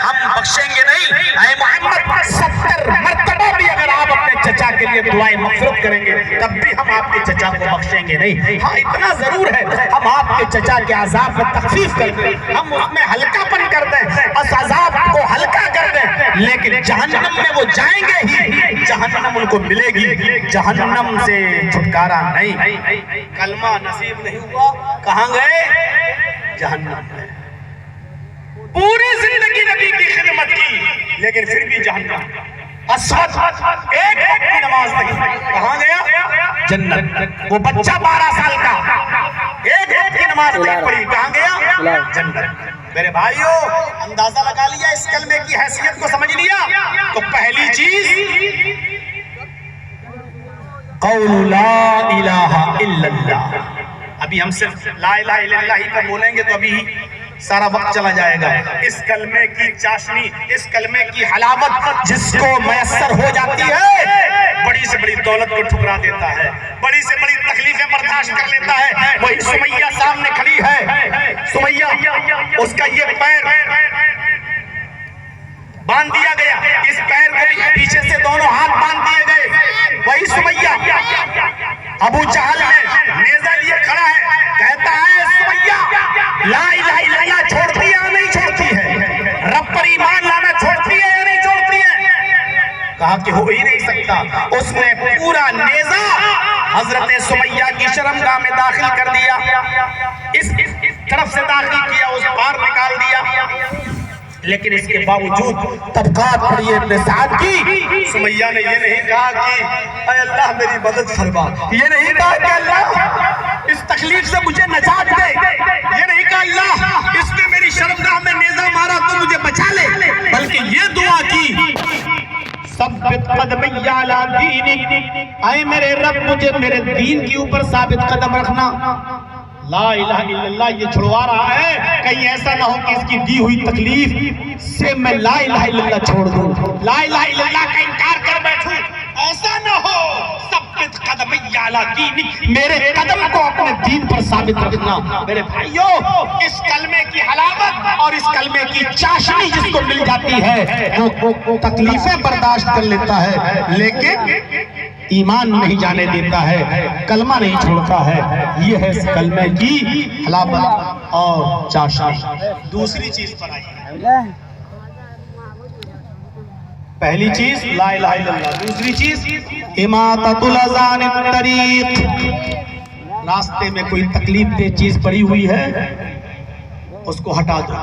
ہم بخشیں گے نہیں. اے محمد 70 مرتبہ بھی اگر آپ اپنے چچا کے لیے دعائیں مغفرت کریں گے تب بھی ہم آپ کے چچا کو بخشیں گے نہیں. ہاں اتنا ضرور ہے, ہم آپ کے چچا کے عذاب میں تخفیف کر دیں, ہم اس میں ہلکا پن کر دیں, اس عذاب کو ہلکا کر دیں, لیکن جہنم میں وہ جائیں گے ہی, جہنم ان کو ملے گی, جہنم سے چھٹکارا نہیں. کلمہ نصیب نہیں ہوا, کہاں گئے, جہنم میں. پوری زندگی نبی کی خدمت کی, لیکن پھر بھی جہنم. اسود ایک کی نماز نہیں, کہاں گیا, جنت. وہ بچہ 12 سال کا ایک کی نماز نہیں پڑھی, کہاں گیا, جنت. میرے بھائیو اندازہ لگا لیا, اس کلمے کی حیثیت کو سمجھ لیا. تو پہلی چیز قول لا الہ الا اللہ. ابھی ہم صرف لا الہ الا اللہ ہی پر بولیں گے تو ابھی سارا وقت چلا جائے گا. اس کلمے کی چاشنی, اس کلمے کی حلاوت جس کو میسر ہو جاتی ہے, بڑی سے بڑی دولت کو ٹھکرا دیتا ہے, بڑی سے بڑی تکلیفیں برداشت کر لیتا ہے. وہی سمیہ سامنے کھڑی ہے, سمیہ اس کا یہ پیر باندھ دیا گیا, اس پیر کو بھی پیچھے سے دونوں ہاتھ باندھ دیے گئے. وہی سمیہ ابو جہل میں نیزہ لیے کھڑا ہے, کہتا ہے سمیہ لا الہ الا اللہ چھوڑتی ہے یا نہیں چھوڑتی ہے, رب پر ایمان لانا چھوڑتی ہے یا نہیں چھوڑتی ہے. کہا کہ ہو ہی نہیں سکتا. اس نے پورا نیزہ حضرت سمیہ کی شرمگاہ میں داخل کر دیا, اس طرف سے داخل کیا, اس پار نکال دیا. لیکن اس کے باوجود طبقات پڑی ابن سعد کی. سمیہ نے یہ نہیں کہا کہ اے اللہ میری مدد فرما, یہ نہیں کہا کہ اللہ اس تکلیف سے مجھے نجات دے, یہ نہیں کہا اللہ اس نے میری شرمگاہ میں نیزہ مارا تو مجھے بچا لے, بلکہ یہ دعا کی ثبت قدمی علی دینک, اے میرے رب مجھے میرے دین کے اوپر ثابت قدم رکھنا. لا الہ الا اللہ یہ چھڑوا رہا ہے, کہیں ایسا نہ ہو کہ اس کی دی ہوئی تکلیف سے میں لا الہ الا اللہ چھوڑ دوں, لا الہ الا اللہ کا انکار کر بیٹھوں, ایسا نہ ہو. ثبت قدمی علی دینک, میرے قدم کو اپنے دین پر ثابت رکھنا. میرے بھائیو, اس کلمے کی حلاوت اور اس کلمے کی چاشنی جس کو مل جاتی ہے وہ تکلیفیں برداشت کر لیتا ہے, لیکن ایمان نہیں جانے دیتا ہے, کلمہ نہیں چھوڑتا ہے. یہ ہے اس کلمے کی حلاوت اور چاشنی. دوسری چیز پر آئیے. پہلی چیز لا الہ الا اللہ, دوسری چیز اماطۃ الاذى عن الطریق. راستے میں کوئی تکلیف دہ چیز پڑی ہوئی ہے اس کو ہٹا دو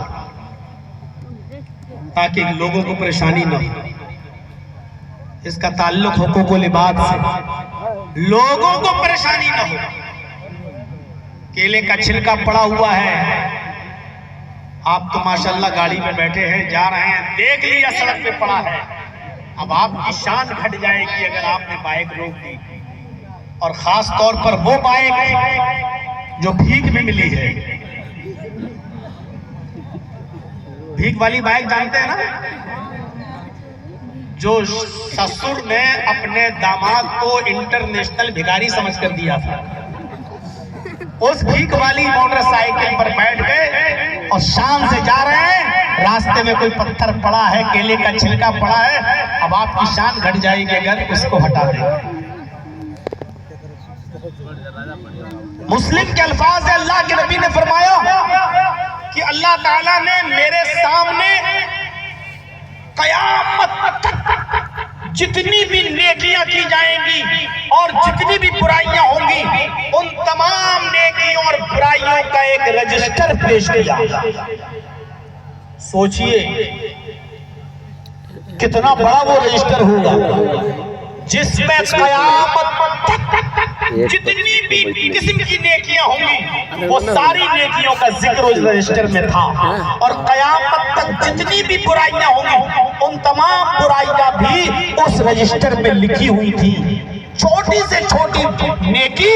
تاکہ لوگوں کو پریشانی نہ ہو. اس کا تعلق حقوق العباد سے, لوگوں کو پریشانی نہ ہو. کیلے کا چھلکا پڑا ہوا ہے, آپ تو ماشاءاللہ گاڑی میں بیٹھے ہیں, جا رہے ہیں, دیکھ لیا سڑک پہ پڑا ہے, اب آپ کی شان گھٹ جائے گی اگر آپ نے بائک روک دی, اور خاص طور پر وہ بائک جو بھیک میں ملی ہے. بھیک والی بائک جانتے ہیں نا, جو سسر نے اپنے داماد کو انٹرنیشنل بھکاری سمجھ کر دیا تھا, اس بھیک والی موٹر سائیکل پر بیٹھ گئے اور شان سے جا رہے ہیں. راستے میں کوئی پتھر پڑا ہے, کیلے کا چھلکا پڑا ہے, اب آپ کی شان گھٹ جائے گی اگر اس کو ہٹا دیں. مسلم کے الفاظ ہے, اللہ کے نبی نے فرمایا کہ اللہ تعالیٰ نے میرے سامنے قیامت تک جتنی بھی نیکیاں کی جائیں گی اور جتنی بھی برائیاں ہوں گی, ان تمام نیکیوں اور برائیوں کا ایک رجسٹر پیش کیا. سوچئے کتنا بڑا وہ رجسٹر ہوگا جس میں قیامت تک جتنی بھی قسم کی نیکیاں ہوں گی وہ ساری نیکیوں کا ذکر اس رجسٹر میں تھا, اور قیامت تک جتنی بھی برائیاں ہوں گی ان تمام برائیاں بھی اس رجسٹر میں لکھی ہوئی تھی. چھوٹی سے چھوٹی نیکی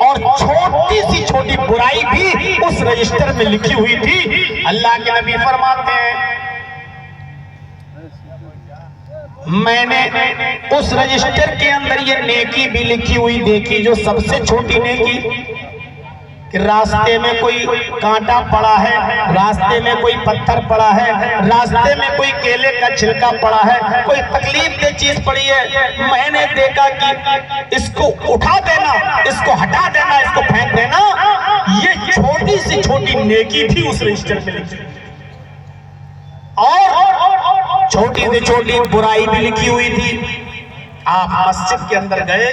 اور چھوٹی سی چھوٹی برائی بھی اس رجسٹر میں لکھی ہوئی تھی. اللہ کے نبی فرماتے ہیں میں نے اس رجسٹر کے اندر یہ نیکی بھی لکھی ہوئی دیکھی, جو سب سے چھوٹی نیکی کہ راستے میں کوئی کانٹا پڑا ہے, راستے میں کوئی پتھر پڑا ہے, راستے میں کوئی کیلے کا چھلکا پڑا ہے, کوئی تکلیف دہ چیز پڑی ہے, میں نے دیکھا کہ اس کو اٹھا دینا, اس کو ہٹا دینا, اس کو پھینک دینا, یہ چھوٹی سی چھوٹی نیکی بھی اس رجسٹر میں لکھی, اور چھوٹی سے چھوٹی برائی بھی لکھی ہوئی تھی. آپ مسجد کے اندر گئے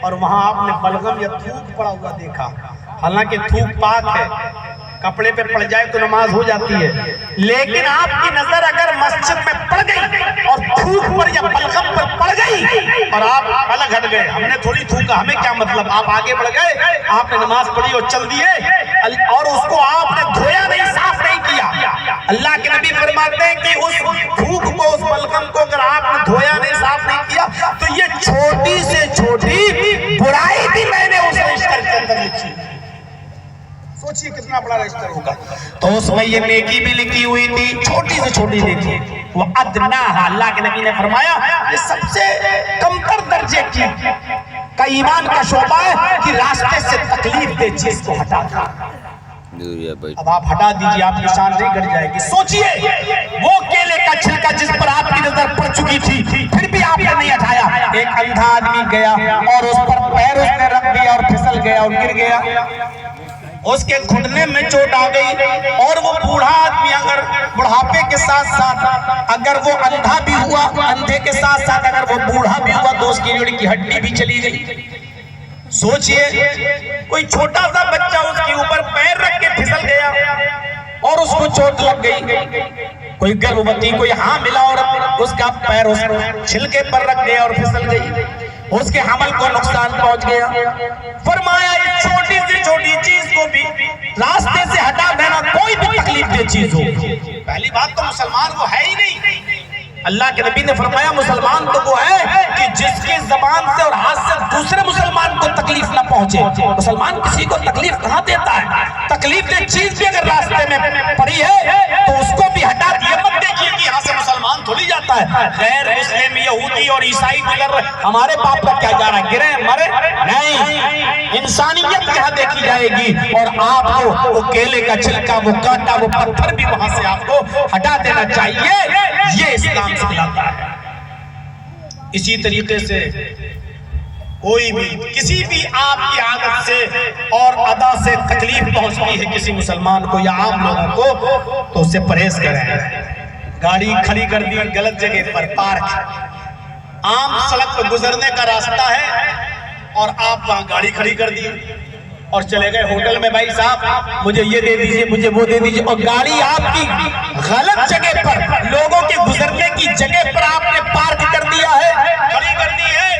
اور وہاں آپ نے بلغم یا تھوک پڑا ہوا دیکھا, حالانکہ تھوک پاک ہے, کپڑے پہ پڑ جائے تو نماز ہو جاتی ہے, لیکن آپ کی نظر اگر مسجد میں پڑ گئی اور تھوک پر یا بلغم پر پڑ گئی اور آپ الگ ہٹ گئے, ہم نے تھوڑی تھوکا, ہمیں کیا مطلب, آپ آگے بڑھ گئے, آپ نے نماز پڑھی اور چل دیے, اور اس کو آپ نے دھویا نہیں, صاف نہیں کیا. اللہ کے نبی فرماتے ہیں کہ اس تھوک کو, اس بلغم کو اگر آپ نے دھویا نہیں, صاف نہیں کیا, تو یہ چھوٹی سے چھوٹی برائی بھی میں نے اس رجسٹر کے اندر لکھی. سوچئے کتنا بڑا رجسٹر ہوگا. تو اس میں یہ نیکی بھی لکھی ہوئی تھی, چھوٹی سے چھوٹی نیکی. وہ ادناہا, اللہ کے نبی نے فرمایا یہ سب سے کمتر درجے کی کا ایمان کا شعبہ ہے کہ راستے سے تکلیف دہ چیز کو ہٹا دیں. اب آپ ہٹا دیجئے, آپ کی شان نہیں گھٹ جائے گی. سوچئے وہ کیلے کا چھلکا جس پر آپ کی نظر پڑ چکی تھی, پھر بھی آپ نے نہیں ہٹایا. ایک اندھا آدمی گیا اور اس پر پیر اس نے رکھ دیا اور پھسل گیا اور گر گیا. اس کے گھٹنے میں چوٹ آ گئی اور وہ بوڑھا آدمی اگر بڑھاپے کے ساتھ ساتھ اگر وہ اندھا بھی ہوا، اندھے کے ساتھ ساتھ اگر وہ بوڑھا بھی ہوا تو اس کی ریڑھ کی ہڈی بھی چلی گئی۔ سوچئے کوئی چھوٹا سا بچہ اس کے اوپر پیر رکھ کے پھسل گیا اور اس کو چوٹ لگ گئی، کوئی گربھوتی کوئی حاملہ عورت اس کا پیر اس چھلکے پر رکھ گیا اور پھسل گئی، اس کے حمل کو نقصان پہنچ گیا۔ فرمایا اس چھوٹی سی چھوٹی چیز کو بھی راستے سے ہٹا دینا کوئی بھی تکلیف دہ چیز ہو۔ پہلی بات تو مسلمان وہ ہے ہی نہیں۔ اللہ کے نبی نے فرمایا مسلمان تو وہ ہے کہ جس کی زبان سے اور ہاتھ سے دوسرے مسلمان کو تکلیف نہ پہنچے۔ مسلمان کسی کو تکلیف کہاں دیتا ہے؟ تکلیف دہ چیز بھی اگر راستے میں پڑی ہے تو اس کو بھی ہٹا دیے، مت دیکھیے کہ یہاں سے مسلمان تھوڑی جاتا ہے۔ غیر مسلم یہودی اور عیسائی گزر رہے، ہمارے باپ کا کیا جا رہا ہے؟ گرے مرے نہیں، انسانیت یہاں دیکھی جائے گی اور آپ کو وہ کیلے کا چھلکا، وہ کانٹا، وہ پتھر بھی وہاں سے آپ کو ہٹا دینا چاہیے۔ یہ اسلام سکھلاتا ہے۔ اسی طریقے سے کوئی بھی کسی بھی آپ کی عادت سے اور ادا سے تکلیف پہنچتی ہے کسی مسلمان کو یا عام لوگوں کو تو اس سے پرہیز کریں۔ گاڑی کھڑی کر دی غلط جگہ پر، پارک عام سڑک پر گزرنے کا راستہ ہے اور آپ وہاں گاڑی کھڑی کر دی اور چلے گئے ہوٹل میں، بھائی صاحب مجھے یہ دے دیجئے، مجھے وہ دے دیجئے، اور گاڑی آپ کی غلط جگہ پر، لوگوں کے گزرنے کی جگہ پر آپ نے پارک کر دیا ہے، کھڑی کر دی ہے،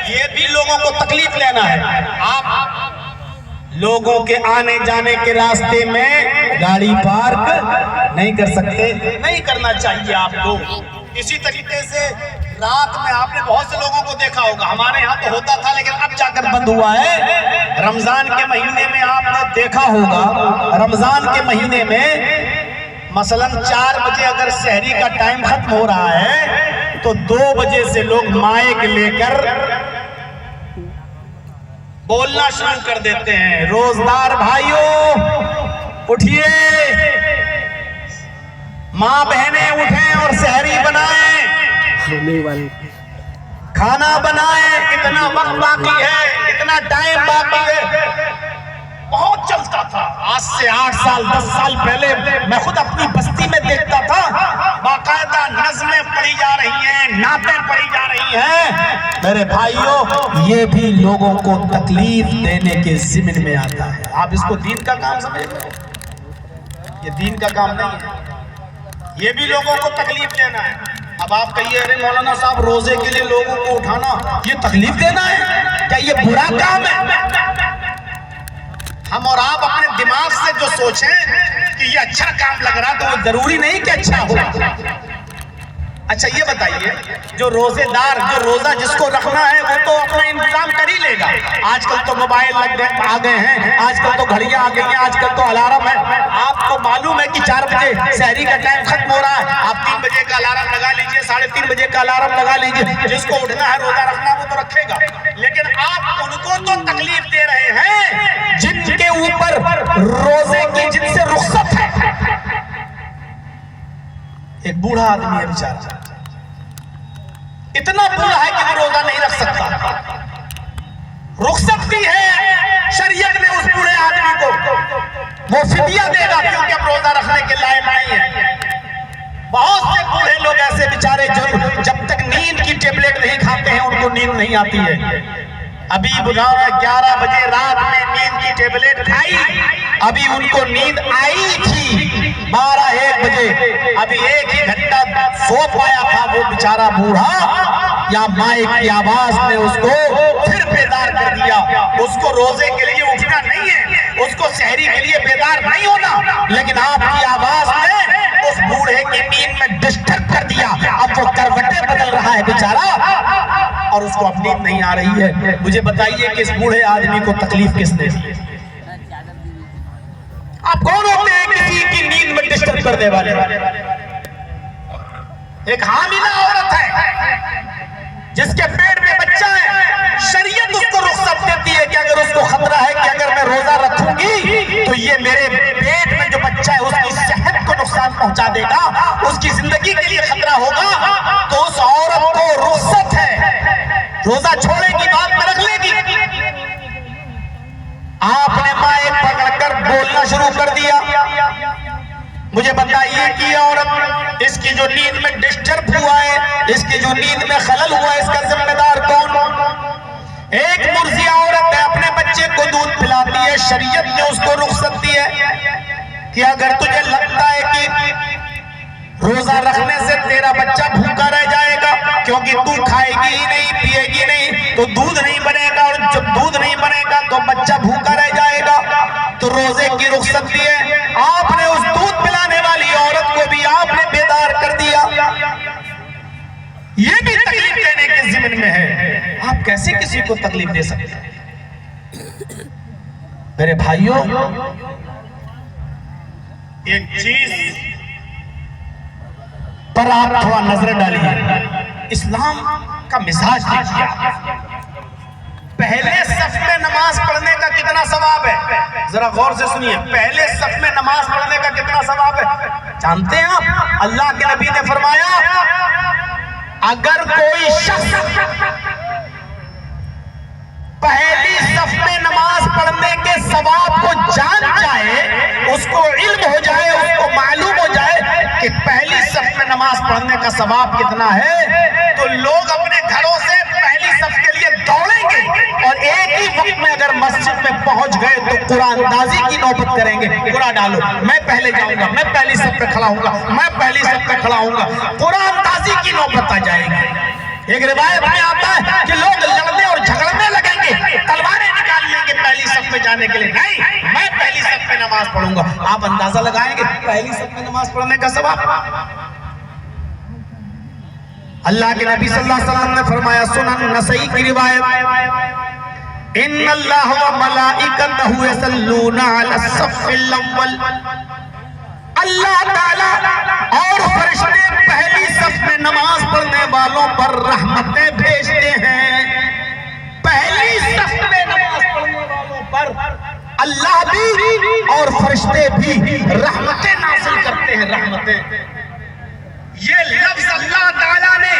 یہ بھی لوگوں کو تکلیف لینا ہے۔ آپ لوگوں کے آنے جانے کے راستے میں گاڑی پارک نہیں کر سکتے، نہیں کرنا چاہیے آپ کو۔ اسی طریقے سے رات میں آپ نے بہت سے لوگوں کو دیکھا ہوگا، ہمارے یہاں تو ہوتا تھا لیکن اب جا کر بند ہوا ہے۔ رمضان کے مہینے میں آپ نے دیکھا ہوگا، رمضان کے مہینے میں مثلاً 4 بجے اگر سحری کا ٹائم ختم ہو رہا ہے تو 2 بجے سے لوگ مائک لے کر بولنا شروع کر دیتے ہیں، روزدار بھائیوں اٹھیے، ماں بہنیں اٹھیں اور سحری بنائیں، کھانا بنائیں، اتنا وقت باقی ہے، اتنا ٹائم باقی ہے۔ بہت چلتا تھا، آج سے 8 سال 10 سال پہلے میں خود اپنی بستی میں دیکھتا تھا، باقاعدہ نظمیں پڑھی جا رہی ہیں، نعتیں پڑھی جا رہی ہیں۔ میرے بھائیوں یہ بھی لوگوں کو تکلیف دینے کے ضمن میں آتا ہے۔ آپ اس کو دین کا کام سمجھ رہے ہو؟ یہ دین کا کام نہیں ہے، یہ بھی لوگوں کو تکلیف دینا ہے۔ اب آپ کہیے ارے مولانا صاحب روزے کے لیے لوگوں کو اٹھانا یہ تکلیف دینا ہے؟ کیا یہ برا کام ہے؟ ہم اور آپ اپنے دماغ سے جو سوچیں کہ یہ اچھا کام لگ رہا تو وہ ضروری نہیں کہ اچھا ہو۔ اچھا یہ بتائیے جو روزے دار، جو روزہ جس کو رکھنا ہے وہ تو اپنا انتظام کر ہی لے گا۔ آج کل تو موبائل آ گئے ہیں، آج کل تو گھڑیاں آ گئی ہیں، آج کل تو الارم ہے۔ آپ کو معلوم ہے کہ 4 بجے سحری کا ٹائم ختم ہو رہا ہے، آپ 3 بجے کا الارم لگا لیجئے، 3:30 بجے کا الارم لگا لیجئے۔ جس کو اٹھنا ہے روزہ رکھنا وہ تو رکھے گا، لیکن آپ ان کو تو تکلیف دے رہے ہیں جن کے اوپر روزے کی جن سے رخصت ہے۔ ایک بوڑھا آدمی ہے بیچارہ، اتنا بوڑھا ہے کہ وہ روزہ نہیں رکھ سکتا، رخصت بھی ہے شریعت نے اس بوڑھے آدمی کو، وہ فدیہ دے گا کیونکہ اب روزہ رکھنے کے لائق نہیں ہے۔ بہت سے بوڑھے لوگ ایسے بیچارے جو جب تک نیند کی ٹیبلٹ نہیں کھاتے ہیں ان کو نیند نہیں آتی ہے۔ ابھی بجھاؤ 11 بجے رات میں نیند کی ٹیبلٹ کھائی، ابھی ان کو نیند آئی تھی 12-1 بجے، ابھی 1 ہی گھنٹہ سو پایا تھا وہ بیچارہ بوڑھا، یا مائک کی آواز نے اس کو پھر بیدار کر دیا۔ اس کو روزے کے لیے اٹھنا نہیں ہے، اس کو سحری کے لیے بیدار نہیں ہونا، لیکن آپ کی آواز نے اس بوڑھے کی نیند میں ڈسٹرب کر دیا۔ اب وہ کروٹیں بدل رہا ہے بیچارہ اور اس کو اب نیند نہیں آ رہی ہے۔ مجھے بتائیے کہ اس بوڑھے آدمی کو تکلیف کس نے دی؟ آپ کون ہوتے ہیں کسی کی نیند میں ڈسٹرب کرنے والے؟ ایک حاملہ عورت ہے جس کے پیٹ میں بچہ ہے، شریعت اس کو رخصت دیتی ہے کہ اگر اس کو خطرہ ہے کہ اگر میں روزہ رکھوں گی تو یہ میرے پیٹ میں جو بچہ ہے اس کی صحت کو نقصان پہنچا دے گا، اس کی زندگی کے لیے خطرہ ہوگا، تو اس عورت کو رخصت ہے، روزہ چھوڑے گی، بعد میں رکھ لے گی۔ آپ نے مائک پکڑ کر روزہ شروع کر دیا. مجھے بتائیے کہ یہ عورت اس کی جو نیند میں ڈسٹرب ہوا ہے, اس کی جو نیند میں خلل ہوا ہے, اس کا ذمہ دار کون؟ ایک مرضی عورت ہے, اپنے بچے کو دودھ پلاتی ہے, شریعت نے اس کو رخصت دی ہے کہ اگر تجھے لگتا ہے کہ روزہ رکھنے سے تیرا بچہ بھوکا رہ جائے گا کیونکہ تو کھائے گی ہی نہیں, پیے گی نہیں, تو دودھ نہیں بنے گا, اور جب دودھ نہیں بنے گا تو بچہ بھوکا رہ جائے گا, تو روزے کی رخصت دی ہے. آپ نے اس دودھ پلانے والی عورت کو بھی آپ نے بیدار کر دیا. یہ بھی تکلیف دینے کے ذمن میں ہے. آپ کیسے کسی کو تکلیف دے سکتے ہیں؟ میرے بھائیوں, ایک چیز پر آپ تھوڑا نظر ڈالیے. اسلام کا مزاج دیکھیے. پہلے صف میں نماز پڑھنے کا کتنا ثواب ہے, ذرا غور سے سنیے. پہلے صف میں نماز پڑھنے کا کتنا ثواب ہے جانتے ہیں آپ؟ اللہ کے نبی نے فرمایا اگر کوئی شخص پہلی صف میں نماز پڑھنے کے ثواب کو جان جائے, اس کو علم ہو جائے, اس کو معلوم ہو جائے کہ پہلی صف میں نماز پڑھنے کا ثواب کتنا ہے, تو لوگ اپنے گھروں سے پہلی صف کے لیے دوڑیں گے, اور ایک ہی وقت میں اگر مسجد میں پہنچ گئے تو قرآن اندازی کی نوبت کریں گے. قرآن ڈالو, میں پہلے جاؤں گا, میں پہلی صف پہ کھڑا ہوں گا, میں پہلی صف پہ کھڑا ہوں گا. قرآن اندازی کی نوبت آ جائے گی. ایک روایت میں آتا ہے کہ لوگ لڑنے اور جھگڑنے لگیں گے, تلواریں نکال لیں گے پہلی صف میں جانے کے لیے. نہیں, میں پہلی صف میں نماز پڑھوں گا. آپ اندازہ لگائیں گے پہلی صف میں نماز پڑھنے کا ثواب. اللہ کے نبی صلی اللہ علیہ وسلم نے فرمایا, سنن نسائی کی روایت, ان اللہ و ملائکتہ یصلون علی الصف الاول. اللہ تعالی اور فرشتے پہلی صف میں نماز پڑھنے والوں پر رحمتیں بھیجتے ہیں. پہلی صف میں نماز پڑھنے والوں پر اللہ بھی اور فرشتے بھی رحمتیں نازل کرتے ہیں. رحمتیں, یہ لفظ اللہ تعالیٰ نے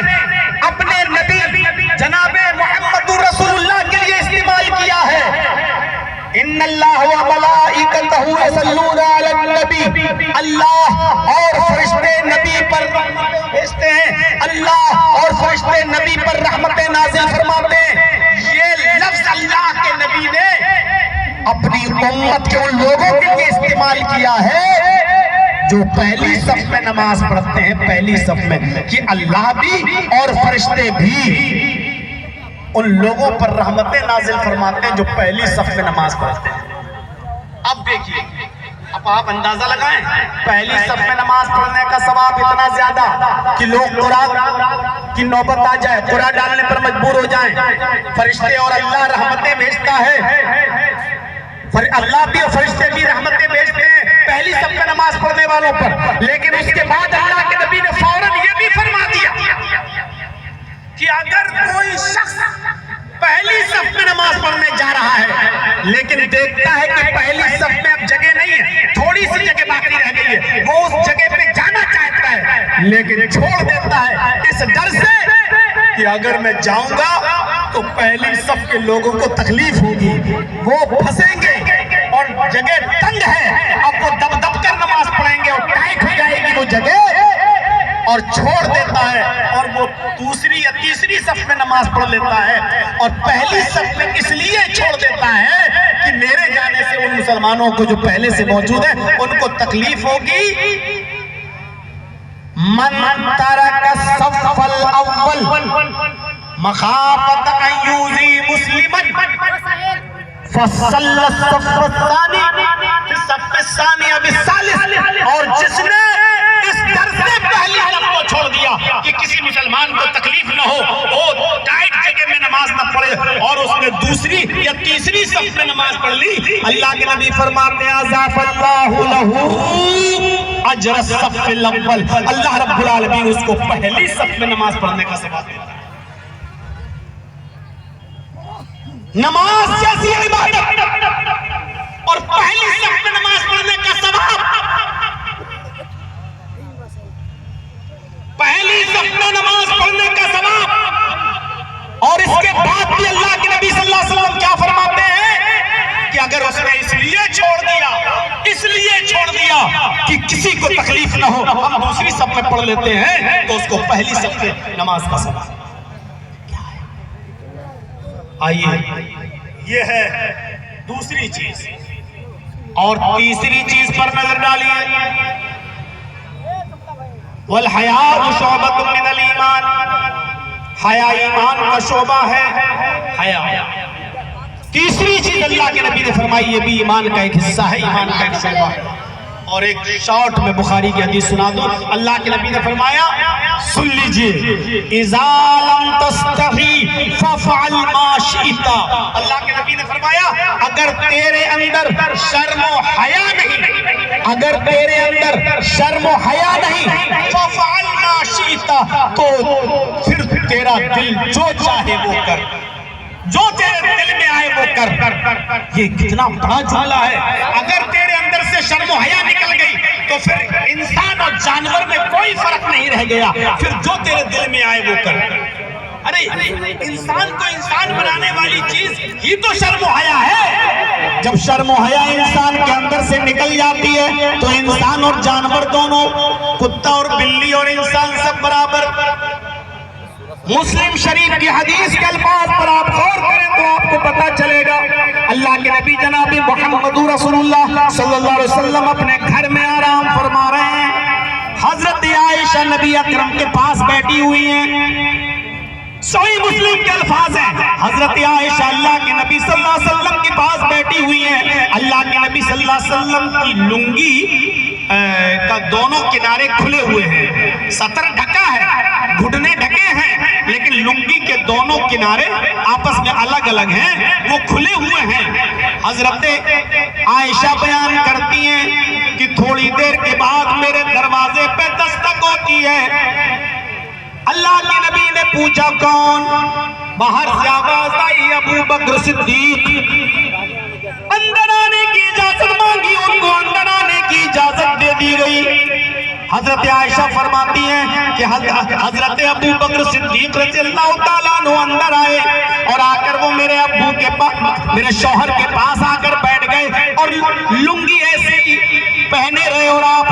اپنے نبی جناب محمد رسول اللہ کے لیے استعمال کیا ہے. ان اللہ و ملائکتہ یصلون علی النبی, اللہ اور فرشتے نبی پر رحمتیں بھیجتے ہیں, اللہ اور فرشتے نبی پر رحمتیں نازل فرماتے ہیں. یہ لفظ اللہ کے نبی نے اپنی امت کے ان لوگوں کے لیے استعمال کیا ہے جو پہلی صف میں نماز پڑھتے ہیں. پہلی صف میں, کہ اللہ بھی اور فرشتے بھی ان لوگوں پر رحمتیں نازل فرماتے ہیں جو پہلی صف میں نماز پڑھتے ہیں. اب دیکھیے, اب آپ اندازہ لگائیں, پہلی صف میں نماز پڑھنے کا ثواب اتنا زیادہ کہ لوگ قرآن کی نوبت آ جائے, قرآن ڈالنے پر مجبور ہو جائیں. فرشتے اور اللہ رحمتیں بھیجتا ہے, اللہ بھی اور فرشتے بھی رحمتیں بھیجتے ہیں پہلی صف میں نماز پڑھنے والوں پر. لیکن اس کے بعد اللہ کے نبی نے فوراً یہ بھی فرما دیا کہ اگر کوئی شخص پہلی صف میں نماز پڑھنے جا رہا ہے لیکن دیکھتا ہے کہ پہلی صف میں اب جگہ نہیں ہے, تھوڑی سی جگہ باقی رہ گئی ہے, وہ اس جگہ پہ جانا چاہتا ہے لیکن چھوڑ دیتا ہے اس ڈر سے کہ اگر میں جاؤں گا تو پہلی صف کے لوگوں کو تکلیف ہوگی, وہ پھنسیں گے اور جگہ تنگ ہے, اب وہ دب دب کر نماز پڑھیں گے اور ٹائٹ ہو جائے گی وہ جگہ, اور چھوڑ دیتا ہے اور وہ دوسری یا تیسری صف میں نماز پڑھ لیتا ہے. اور پہلی صف میں اس لیے چھوڑ دیتا ہے کہ میرے جانے سے ان مسلمانوں کو جو پہلے سے موجود ہیں ان کو تکلیف ہوگی. من ترک الصف الاول مخافت ان یؤذی مسلما فصلی الصف الثانی فی الصف الثانی بالثالث. اور جس نے اس ڈر سے پہلی صف کو چھوڑ دیا کہ کسی مسلمان کو تکلیف نہ ہو, وہ ٹائٹ جگہ میں نماز نہ پڑھے, اور اس نے دوسری یا تیسری صف میں نماز پڑھ لی, اللہ کے نبی فرماتے ہیں اضاف اللہ لہ اجر الصف الاول, اللہ رب العالمین اس کو پہلی صف میں نماز پڑھنے کا ثواب دیتا ہے. نماز جیسی عبادت اور پہلی صف میں نماز پڑھنے کا ثواب, پہلی صف میں نماز پڑھنے کا ثواب, اور اس کے بعد بھی اللہ کے نبی صلی اللہ علیہ وسلم کیا فرماتے ہیں کہ اگر اس نے نے اس لیے چھوڑ دیا کہ کسی کو تکلیف نہ ہو، ہم دوسری صف میں پڑھ لیتے ہیں تو اس کو پہلی صف میں نماز کا سبب کیا ہے؟ آئیے یہ ہے دوسری چیز، اور تیسری چیز پر نظر ڈالیے، والحیاء شعبۃ من الایمان، حیا ایمان کا شعبہ ہے، حیا۔ تیسری چیز اللہ کے نبی نے فرمائی، یہ بھی ایمان کا ایک حصہ ہے، ایمان کا ایک شعبہ ہے۔ اور ایک شارٹ میں بخاری کی حدیث سنا دوں، اللہ کے نبی نے فرمایا، سن لیجئے، اذا لم تستحی ففعل ما شئت۔ اللہ کے نبی نے فرمایا اگر تیرے اندر شرم و حیا نہیں، اگر تیرے اندر شرم و حیا نہیں، ففعل ما شئت، تو پھر تیرا دل جو چاہے وہ کر، جو تیرے دل میں آئے وہ کر۔ یہ کتنا بڑا جملہ ہے۔ اگر تیرے اندر سے شرم و حیا نکل گئی تو پھر انسان اور جانور میں کوئی فرق نہیں رہ گیا، پھر جو تیرے دل میں آئے وہ کر۔ ارے انسان کو انسان بنانے والی چیز ہی تو شرم و حیا ہے۔ جب شرم و حیا انسان کے اندر سے نکل جاتی ہے تو انسان اور جانور دونوں، کتا اور بلی اور انسان سب برابر۔ مسلم شریف کی حدیث کے الفاظ پر آپ غور کریں تو آپ کو پتہ چلے گا، اللہ کے نبی جناب محمد رسول اللہ صلی اللہ علیہ وسلم اپنے گھر میں آرام فرما رہے ہیں، حضرت عائشہ نبی اکرم کے پاس بیٹھی ہوئی ہیں۔ صحیح مسلم کے الفاظ ہیں، حضرت عائشہ اللہ کے نبی صلی اللہ علیہ وسلم کے پاس بیٹھی ہوئی ہیں، اللہ کے نبی صلی اللہ علیہ وسلم کی لنگی کا دونوں کنارے کھلے ہوئے ہیں، سطر ڈھکا ہے، گھٹنے ڈھکے ہیں، لیکن لنگی کے دونوں کنارے آپس میں الگ الگ ہیں، وہ کھلے ہوئے ہیں۔ حضرت عائشہ بیان کرتی ہیں کہ تھوڑی دیر کے بعد میرے دروازے پہ دستک ہوتی ہے۔ اللہ کے نبی نے پوچھا کون؟ باہر سے آواز آئی، ابو بکر صدیق۔ اندر آنے کی اجازت مانگی، ان کو اندر آنے کی اجازت دے دی گئی۔ حضرت عائشہ فرماتی ہیں کہ حضرت ابو بکر صدیق رضی اللہ تعالیٰ عنہ اندر آئے اور آ کر وہ میرے ابو کے پاس، میرے شوہر کے پاس آ کر بیٹھ گئے اور لنگی ایسے ہی پہنے رہے اور آپ